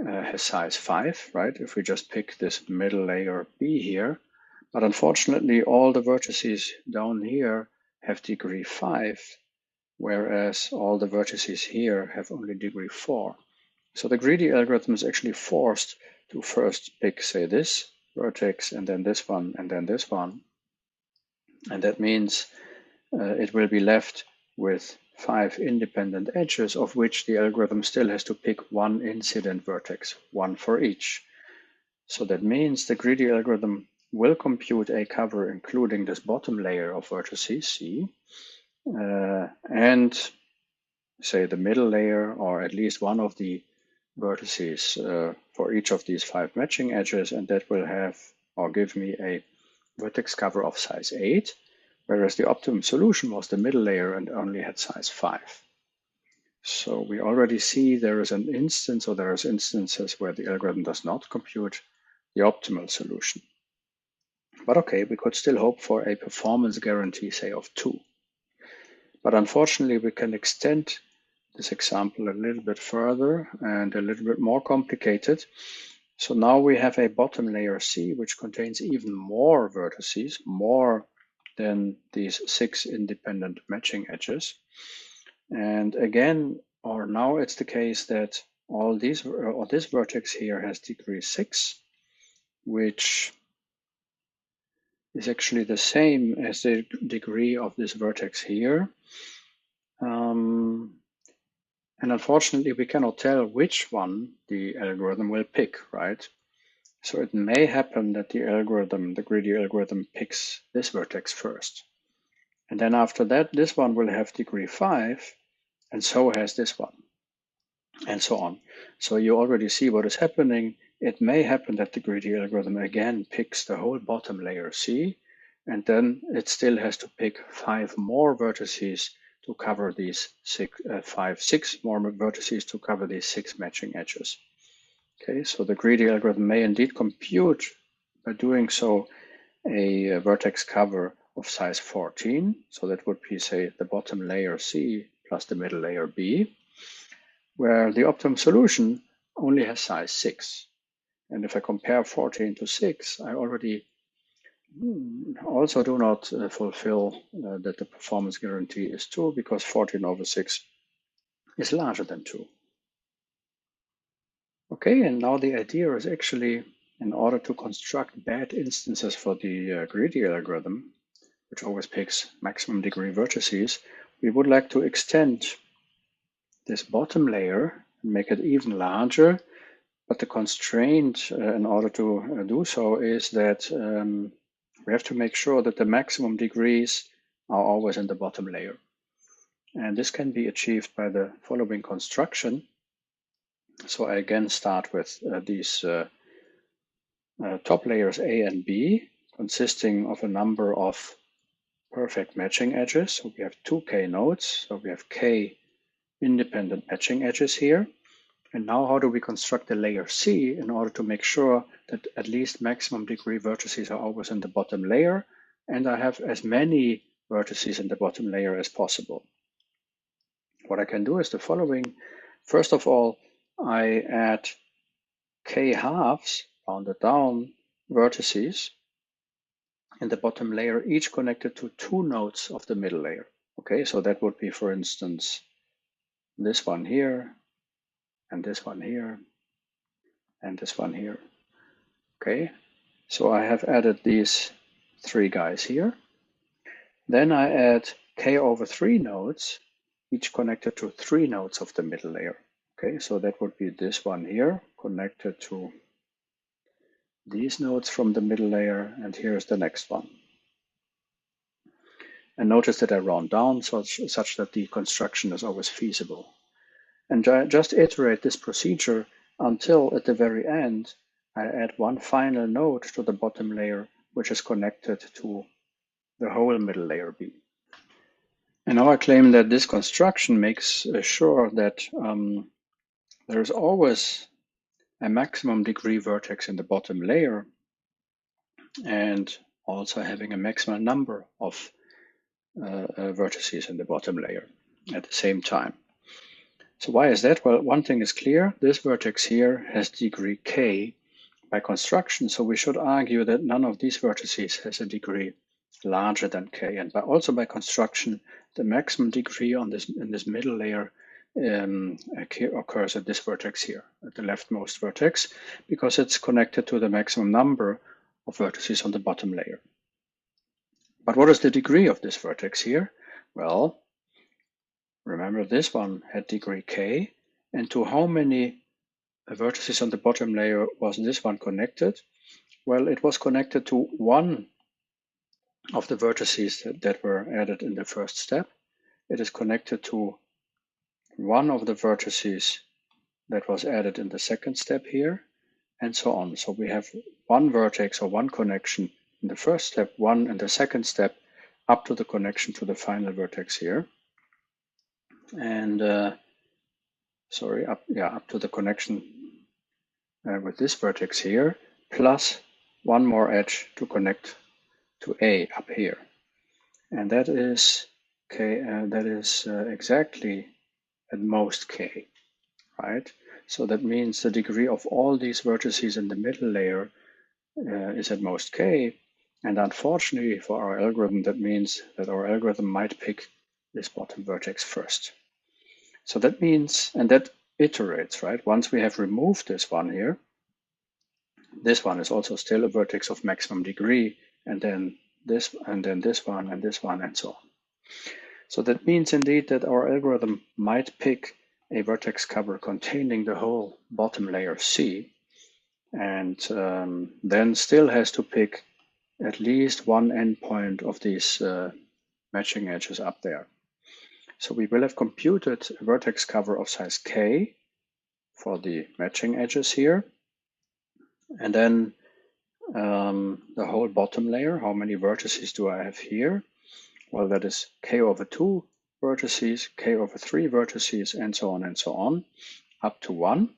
has size 5, right? If we just pick this middle layer B here. But unfortunately, all the vertices down here have degree 5, whereas all the vertices here have only degree 4. So the greedy algorithm is actually forced to first pick, say, this vertex, and then this one, and then this one. And that means it will be left with 5 independent edges, of which the algorithm still has to pick one incident vertex, one for each. So that means the greedy algorithm will compute a cover including this bottom layer of vertices, C, and say the middle layer, or at least one of the vertices for each of these 5 matching edges, and that will have or give me a vertex cover of size 8, whereas the optimum solution was the middle layer and only had size 5. So we already see there is an instance, or there is instances where the algorithm does not compute the optimal solution. But okay, we could still hope for a performance guarantee, say, of 2. But unfortunately, we can extend this example a little bit further and a little bit more complicated. So now we have a bottom layer C, which contains even more vertices, more than these 6 independent matching edges. And again, or now it's the case that all this vertex here has degree 6, which is actually the same as the degree of this vertex here. And unfortunately, we cannot tell which one the algorithm will pick, right? So it may happen that the greedy algorithm picks this vertex first. And then after that, this one will have degree 5, and so has this one, and so on. So you already see what is happening. It may happen that the greedy algorithm again picks the whole bottom layer C, and then it still has to pick 5 more vertices to cover these 6 more vertices to cover these 6 matching edges. Okay, so the greedy algorithm may indeed compute, by doing so, a vertex cover of size 14. So that would be, say, the bottom layer C plus the middle layer B, where the optimum solution only has size 6. And if I compare 14 to 6, I already also do not fulfill that the performance guarantee is 2, because 14 over 6 is larger than 2. Okay, and now the idea is actually, in order to construct bad instances for the greedy algorithm, which always picks maximum degree vertices, we would like to extend this bottom layer and make it even larger. But the constraint in order to do so is that we have to make sure that the maximum degrees are always in the bottom layer. And this can be achieved by the following construction. So I again start with these top layers A and B, consisting of a number of perfect matching edges. So we have 2k nodes. So we have k independent matching edges here. And now how do we construct the layer C in order to make sure that at least maximum degree vertices are always in the bottom layer, and I have as many vertices in the bottom layer as possible? What I can do is the following. First of all, I add k halves, rounded down, vertices in the bottom layer, each connected to 2 nodes of the middle layer. Okay, so that would be, for instance, this one here, and this one here, and this one here. Okay, so I have added these 3 guys here. Then I add k over 3 nodes, each connected to 3 nodes of the middle layer. Okay, so that would be this one here, connected to these nodes from the middle layer, and here's the next one. And notice that I round down such that the construction is always feasible. And just iterate this procedure until at the very end, I add one final node to the bottom layer, which is connected to the whole middle layer B. And now I claim that this construction makes sure that there is always a maximum degree vertex in the bottom layer, and also having a maximum number of vertices in the bottom layer at the same time. So why is that? Well, one thing is clear. This vertex here has degree k by construction, so we should argue that none of these vertices has a degree larger than k. And also by construction, the maximum degree in this middle layer occurs at this vertex here, at the leftmost vertex, because it's connected to the maximum number of vertices on the bottom layer. But what is the degree of this vertex here? Well, remember this one had degree k, and to how many vertices on the bottom layer was this one connected? Well, it was connected to one of the vertices that were added in the first step. It is connected to one of the vertices that was added in the second step here, and so on. So we have one vertex or one connection in the first step, one in the second step, up to the connection to the final vertex here. And up to the connection with this vertex here, plus one more edge to connect to A up here. And that is k. That is exactly at most k, right? So that means the degree of all these vertices in the middle layer is at most k. And unfortunately for our algorithm, that means that our algorithm might pick this bottom vertex first. So that means, and that iterates, right? Once we have removed this one here, this one is also still a vertex of maximum degree, and then this one, and this one, and so on. So that means indeed that our algorithm might pick a vertex cover containing the whole bottom layer C, and then still has to pick at least one endpoint of these matching edges up there. So we will have computed a vertex cover of size K for the matching edges here, and then the whole bottom layer, how many vertices do I have here? Well, that is K over 2 vertices, K over 3 vertices, and so on, up to 1.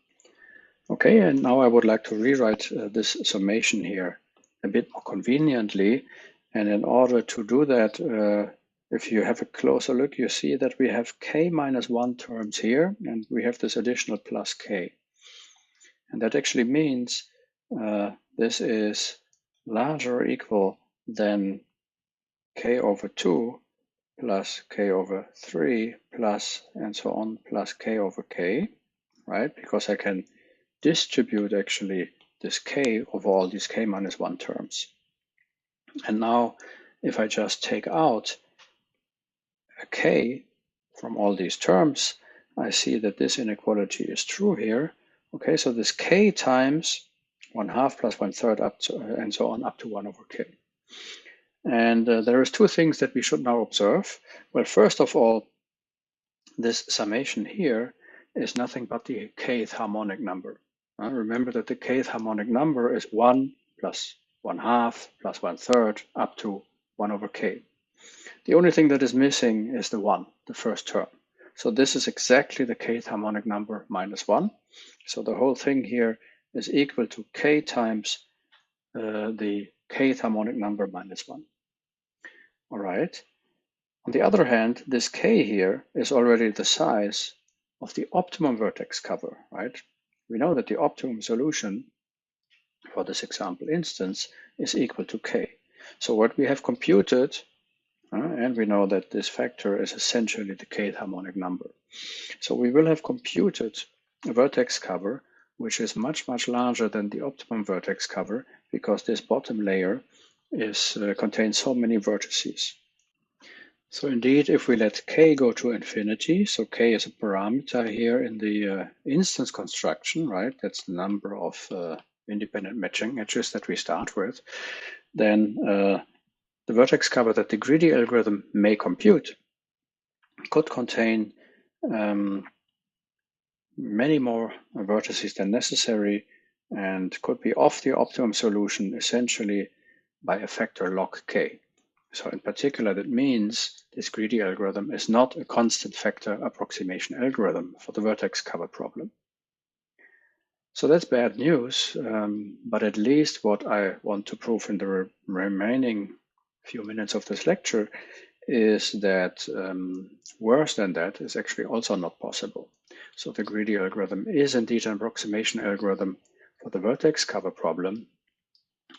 Okay, and now I would like to rewrite this summation here a bit more conveniently. And in order to do that, if you have a closer look, you see that we have K minus 1 terms here, and we have this additional plus K. And that actually means this is larger or equal than K over 2 plus K over 3 plus and so on plus K over K, right? Because I can distribute actually this K over all these K minus 1 terms. And now if I just take out a K from all these terms, I see that this inequality is true here. Okay, so this K times 1/2 plus 1/3 up to, and so on up to 1 over K. And there is two things that we should now observe. Well, first of all, this summation here is nothing but the kth harmonic number. Remember that the kth harmonic number is 1 plus 1/2 plus 1/3 up to 1 over K. The only thing that is missing is the 1, the first term. So this is exactly the kth harmonic number minus 1. So the whole thing here is equal to K times the kth harmonic number minus 1. All right. On the other hand, this K here is already the size of the optimum vertex cover, right? We know that the optimum solution for this example instance is equal to K. So what we have computed, and we know that this factor is essentially the kth harmonic number. So we will have computed a vertex cover which is much, much larger than the optimum vertex cover because this bottom layer contains so many vertices. So indeed, if we let K go to infinity, so K is a parameter here in the instance construction, right? That's the number of independent matching edges that we start with. Then the vertex cover that the greedy algorithm may compute could contain many more vertices than necessary and could be off the optimum solution essentially by a factor log K. So in particular, that means this greedy algorithm is not a constant factor approximation algorithm for the vertex cover problem. So that's bad news, but at least what I want to prove in the remaining few minutes of this lecture is that worse than that is actually also not possible. So the greedy algorithm is indeed an approximation algorithm for the vertex cover problem,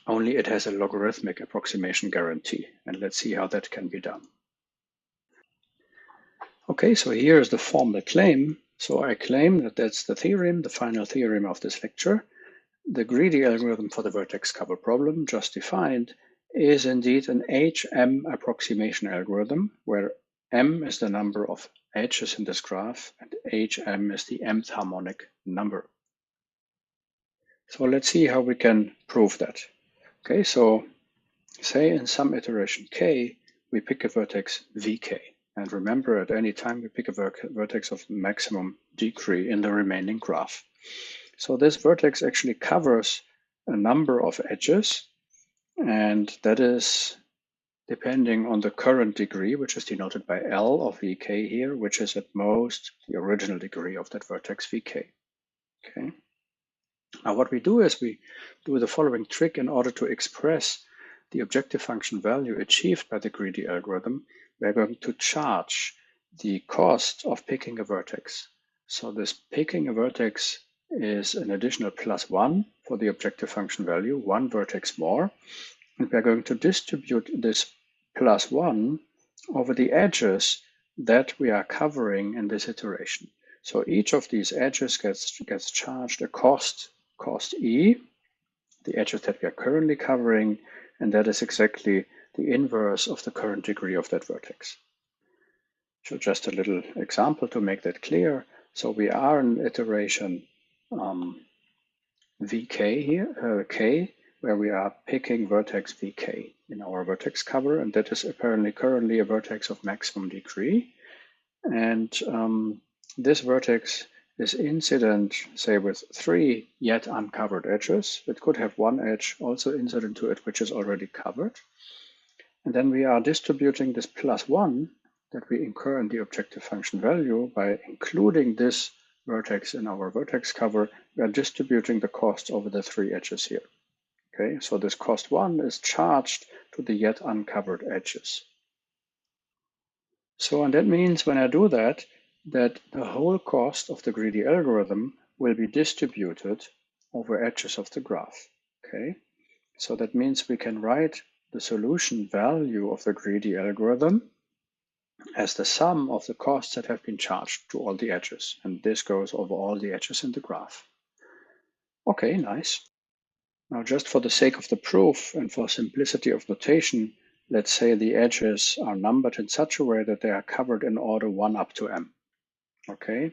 only it has a logarithmic approximation guarantee. And let's see how that can be done. Okay, so here is the formal claim. So I claim that that's the theorem, the final theorem of this lecture. The greedy algorithm for the vertex cover problem, just defined, is indeed an HM approximation algorithm, where M is the number of edges in this graph, and HM is the mth harmonic number. So let's see how we can prove that. Okay, so say in some iteration K, we pick a vertex VK. And remember, at any time we pick a vertex of maximum degree in the remaining graph. So this vertex actually covers a number of edges, and that is depending on the current degree, which is denoted by L of VK here, which is at most the original degree of that vertex VK. Okay. Now what we do is we do the following trick in order to express the objective function value achieved by the greedy algorithm. We're going to charge the cost of picking a vertex. So this picking a vertex is an additional +1 for the objective function value, one vertex more. And we're going to distribute this +1 over the edges that we are covering in this iteration. So each of these edges gets charged a cost E, the edges that we are currently covering, and that is exactly the inverse of the current degree of that vertex. So just a little example to make that clear. So we are in iteration vk here, k, where we are picking vertex vk in our vertex cover, and that is apparently currently a vertex of maximum degree. And this vertex is incident, say, with 3 yet uncovered edges. It could have one edge also incident to it, which is already covered. And then we are distributing this +1 that we incur in the objective function value by including this vertex in our vertex cover. We are distributing the cost over the 3 edges here. Okay, so this cost 1 is charged to the yet uncovered edges. So, and that means when I do that, that the whole cost of the greedy algorithm will be distributed over edges of the graph. Okay, so that means we can write the solution value of the greedy algorithm as the sum of the costs that have been charged to all the edges. And this goes over all the edges in the graph. Okay, nice. Now, just for the sake of the proof and for simplicity of notation, let's say the edges are numbered in such a way that they are covered in order 1 up to m. Okay,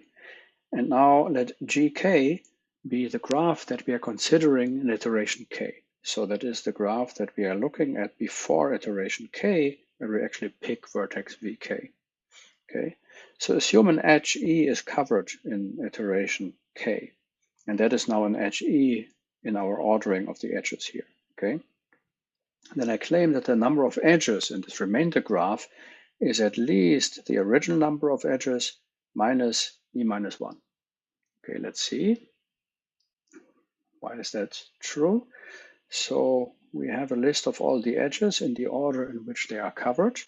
and now let gk be the graph that we are considering in iteration k. So that is the graph that we are looking at before iteration k, where we actually pick vertex vk. Okay, so assume an edge E is covered in iteration k, and that is now an edge E in our ordering of the edges here. Okay, then I claim that the number of edges in this remainder graph is at least the original number of edges minus E minus 1. Okay, let's see. Why is that true? So we have a list of all the edges in the order in which they are covered.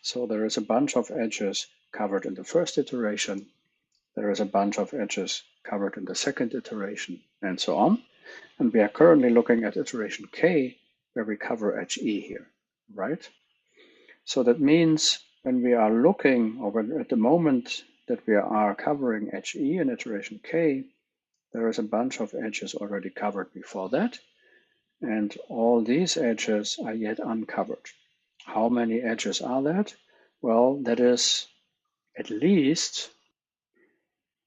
So there is a bunch of edges covered in the first iteration. There is a bunch of edges covered in the second iteration, and so on. And we are currently looking at iteration k, where we cover edge E here, right? So that means when we are looking, or when at the moment that we are covering edge E in iteration k, there is a bunch of edges already covered before that, and all these edges are yet uncovered. How many edges are that? Well, that is at least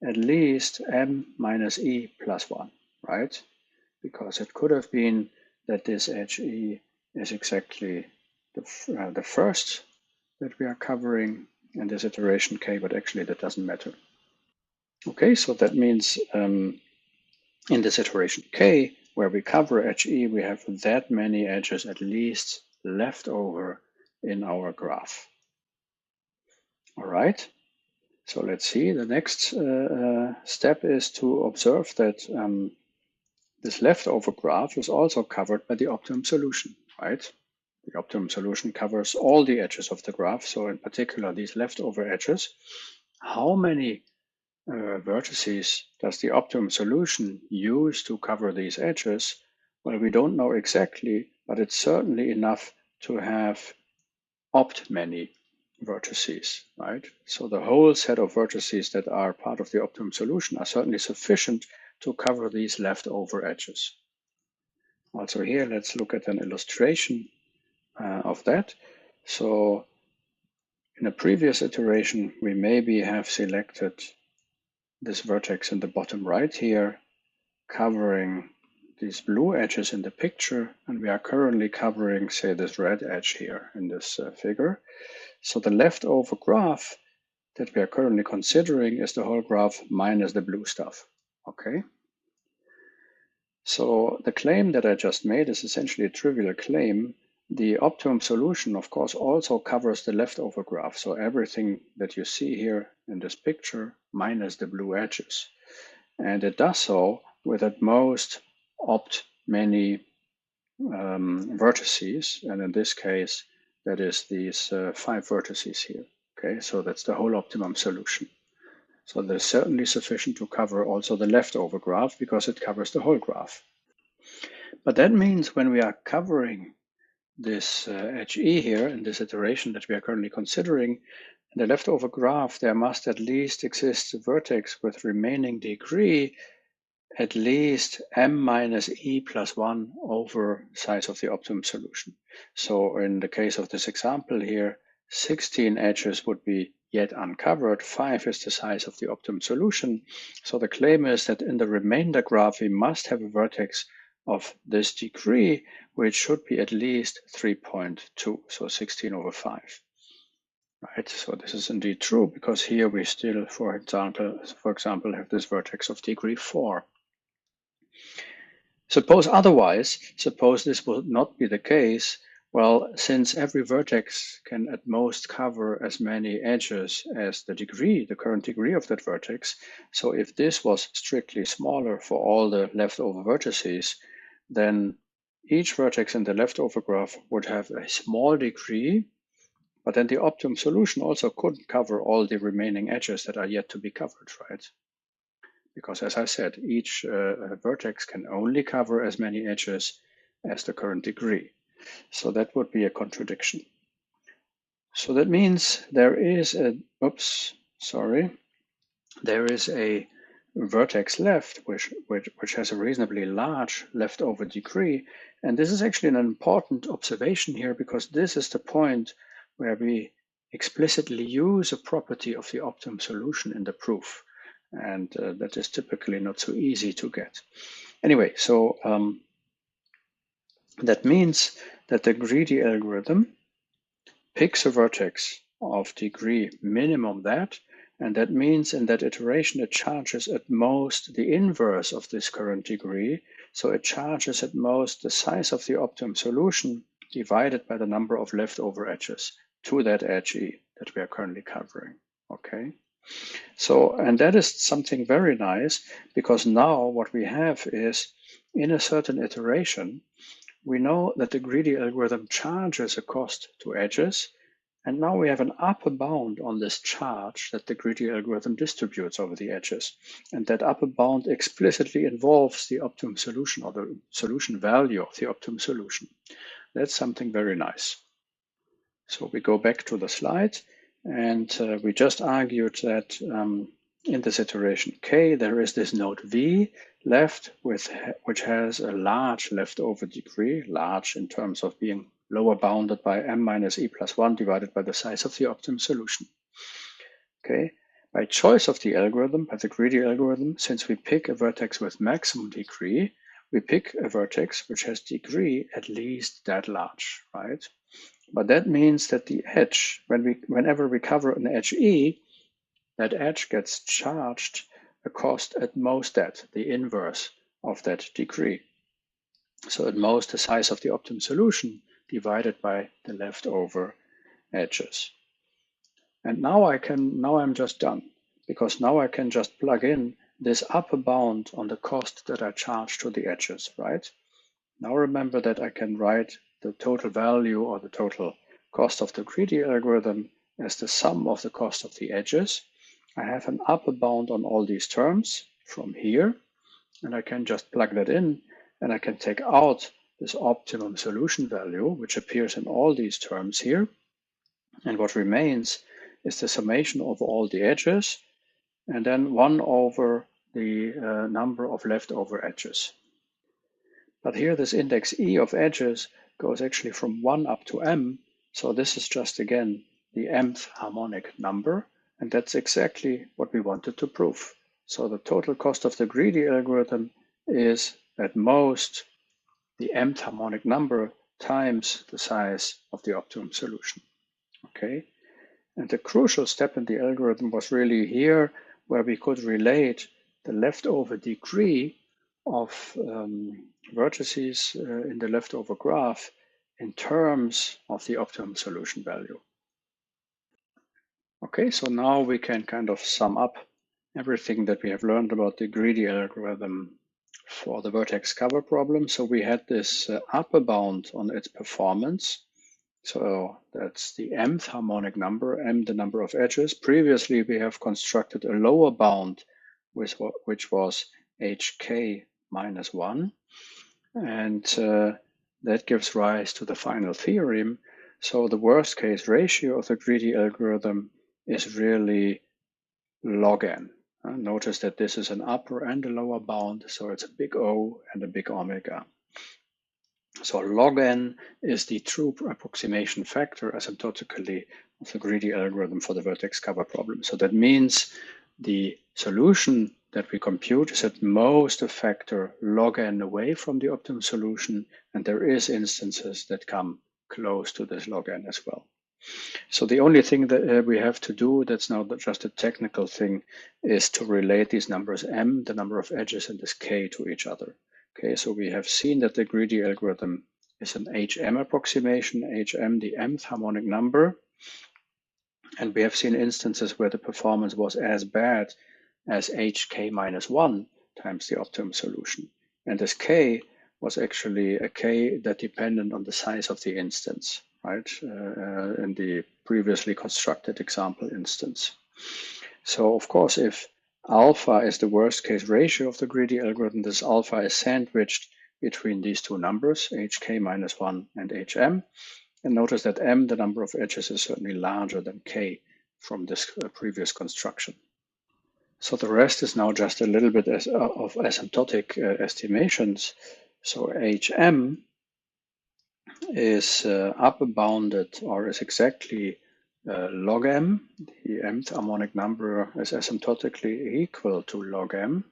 m minus e plus 1, right? Because it could have been that this edge E is exactly the first that we are covering in this iteration k, but actually that doesn't matter. Okay, so that means in this iteration k, where we cover edge E, we have that many edges at least left over in our graph. All right, so let's see. The next step is to observe that this leftover graph is also covered by the optimum solution, right? The optimum solution covers all the edges of the graph, so in particular these leftover edges. How many vertices does the optimum solution use to cover these edges? Well, we don't know exactly, but it's certainly enough to have opt many vertices, right? So the whole set of vertices that are part of the optimum solution are certainly sufficient to cover these leftover edges. Also here, let's look at an illustration of that. So in a previous iteration, we maybe have selected this vertex in the bottom right here, covering these blue edges in the picture, and we are currently covering, say, this red edge here in this figure. So the leftover graph that we are currently considering is the whole graph minus the blue stuff, okay? So the claim that I just made is essentially a trivial claim. The optimum solution, of course, also covers the leftover graph. So everything that you see here in this picture minus the blue edges. And it does so with at most opt many vertices. And in this case, that is these 5 vertices here. Okay, so that's the whole optimum solution. So there's certainly sufficient to cover also the leftover graph because it covers the whole graph. But that means when we are covering this edge E here in this iteration that we are currently considering, In the leftover graph, there must at least exist a vertex with remaining degree at least m minus e plus 1 over size of the optimum solution. So in the case of this example here, 16 edges would be yet uncovered. 5 is the size of the optimum solution. So the claim is that in the remainder graph, we must have a vertex of this degree, which should be at least 3.2, so 16 over 5. Right, so this is indeed true because here we still, for example, have this vertex of degree 4. Suppose otherwise, suppose this will not be the case, well, since every vertex can at most cover as many edges as the current degree of that vertex, so if this was strictly smaller for all the leftover vertices, then each vertex in the leftover graph would have a small degree, but then the optimum solution also couldn't cover all the remaining edges that are yet to be covered, right? Because as I said, each vertex can only cover as many edges as the current degree. So that would be a contradiction. So that means there is a vertex left which has a reasonably large leftover degree. And this is actually an important observation here because this is the point where we explicitly use a property of the optimum solution in the proof. And that is typically not so easy to get. Anyway, so that means that the greedy algorithm picks a vertex of degree minimum that, and that means in that iteration it charges at most the inverse of this current degree. So it charges at most the size of the optimum solution divided by the number of leftover edges to that edge E that we are currently covering. Okay. So, and that is something very nice because now what we have is in a certain iteration, we know that the greedy algorithm charges a cost to edges. And now we have an upper bound on this charge that the greedy algorithm distributes over the edges. And that upper bound explicitly involves the optimum solution or the solution value of the optimum solution. That's something very nice. So we go back to the slide. And we just argued that in this iteration K, there is this node V left which has a large leftover degree, large in terms of being lower bounded by m minus e plus 1 divided by the size of the optimum solution. Okay, by choice of the algorithm, by the greedy algorithm, since we pick a vertex with maximum degree, we pick a vertex which has degree at least that large, right? But that means that the edge, whenever we cover an edge E, that edge gets charged a cost at most that, the inverse of that degree. So at most the size of the optimum solution divided by the leftover edges. And now I'm just done, because now I can just plug in this upper bound on the cost that I charge to the edges, right? Now remember that I can write the total value or the total cost of the greedy algorithm as the sum of the cost of the edges. I have an upper bound on all these terms from here, and I can just plug that in, and I can take out this optimum solution value, which appears in all these terms here. And what remains is the summation of all the edges, and then 1 over the number of leftover edges. But here this index E of edges goes actually from 1 up to m. So this is just, again, the mth harmonic number. And that's exactly what we wanted to prove. So the total cost of the greedy algorithm is at most the mth harmonic number times the size of the optimum solution. Okay. And the crucial step in the algorithm was really here where we could relate the leftover degree of vertices in the leftover graph in terms of the optimum solution value. Okay, so now we can kind of sum up everything that we have learned about the greedy algorithm for the vertex cover problem. So we had this upper bound on its performance. So that's the mth harmonic number, m the number of edges. Previously, we have constructed a lower bound, which was hk minus 1. And that gives rise to the final theorem. So the worst case ratio of the greedy algorithm is really log n. Notice that this is an upper and a lower bound, so it's a big O and a big omega. So log n is the true approximation factor asymptotically of the greedy algorithm for the vertex cover problem. So that means the solution that we compute is at most a factor log n away from the optimum solution, and there is instances that come close to this log n as well. So the only thing that we have to do, that's now just a technical thing, is to relate these numbers m, the number of edges, and this k to each other. Okay, so we have seen that the greedy algorithm is an HM approximation, HM the mth harmonic number, and we have seen instances where the performance was as bad as HK minus 1 times the optimum solution. And this K was actually a K that depended on the size of the instance, right? In the previously constructed example instance. So of course, if alpha is the worst case ratio of the greedy algorithm, this alpha is sandwiched between these two numbers, HK minus 1 and HM. And notice that M, the number of edges, is certainly larger than K from this previous construction. So the rest is now just a little bit of asymptotic estimations. So HM is upper bounded, or is exactly log m. The mth harmonic number is asymptotically equal to log m.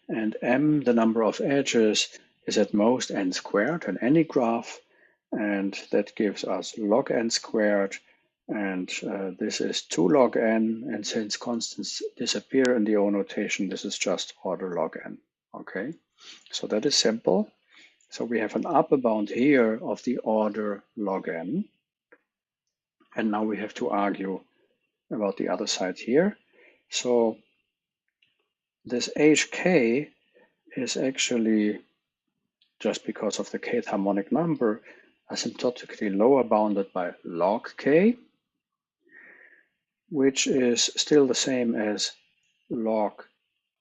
And m, the number of edges, is at most n squared in any graph. And that gives us log n squared. And this is 2 log n. And since constants disappear in the O notation, this is just order log n. Okay, so that is simple. So we have an upper bound here of the order log n. And now we have to argue about the other side here. So this hk is actually, just because of the kth harmonic number, asymptotically lower bounded by log k, which is still the same as log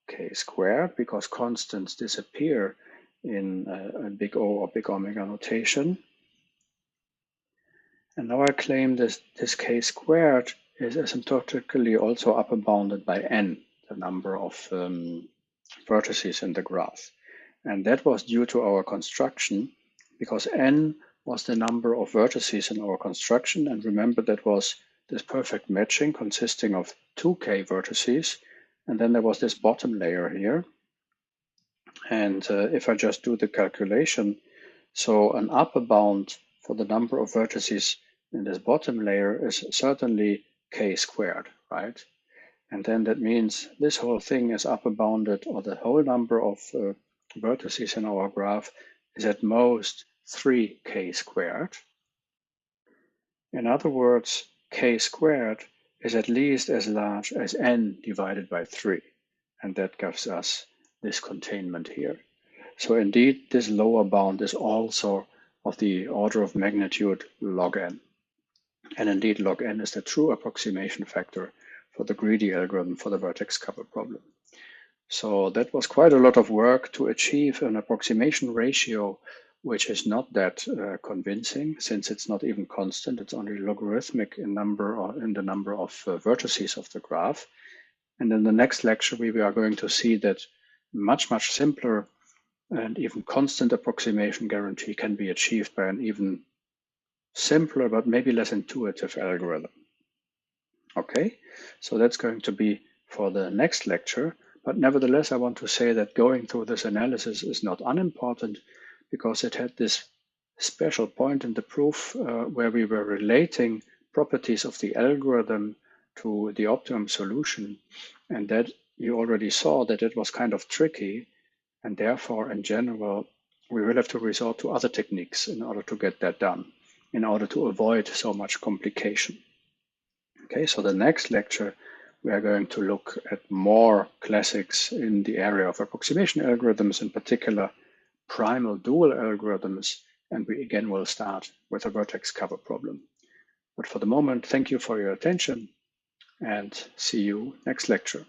k squared, because constants disappear in a big O or big omega notation. And now I claim this k squared is asymptotically also upper bounded by n, the number of vertices in the graph. And that was due to our construction, because n was the number of vertices in our construction. And remember, that was this perfect matching consisting of 2k vertices. And then there was this bottom layer here. And if I just do the calculation, so an upper bound for the number of vertices in this bottom layer is certainly k squared, right? And then that means this whole thing is upper bounded, or the whole number of vertices in our graph is at most 3k squared. In other words, k squared is at least as large as n divided by 3. And that gives us this containment here. So indeed, this lower bound is also of the order of magnitude log n. And indeed, log n is the true approximation factor for the greedy algorithm for the vertex cover problem. So that was quite a lot of work to achieve an approximation ratio which is not that convincing, since it's not even constant. It's only logarithmic in number, or in the number of vertices of the graph. And in the next lecture, we are going to see that much simpler and even constant approximation guarantee can be achieved by an even simpler but maybe less intuitive algorithm. Okay, so that's going to be for the next lecture. But nevertheless, I want to say that going through this analysis is not unimportant, because it had this special point in the proof where we were relating properties of the algorithm to the optimum solution. And that you already saw that it was kind of tricky. And therefore, in general, we will have to resort to other techniques in order to get that done, in order to avoid so much complication. Okay, so the next lecture, we are going to look at more classics in the area of approximation algorithms, in particular primal dual algorithms, and we again will start with a vertex cover problem. But for the moment, thank you for your attention, and see you next lecture.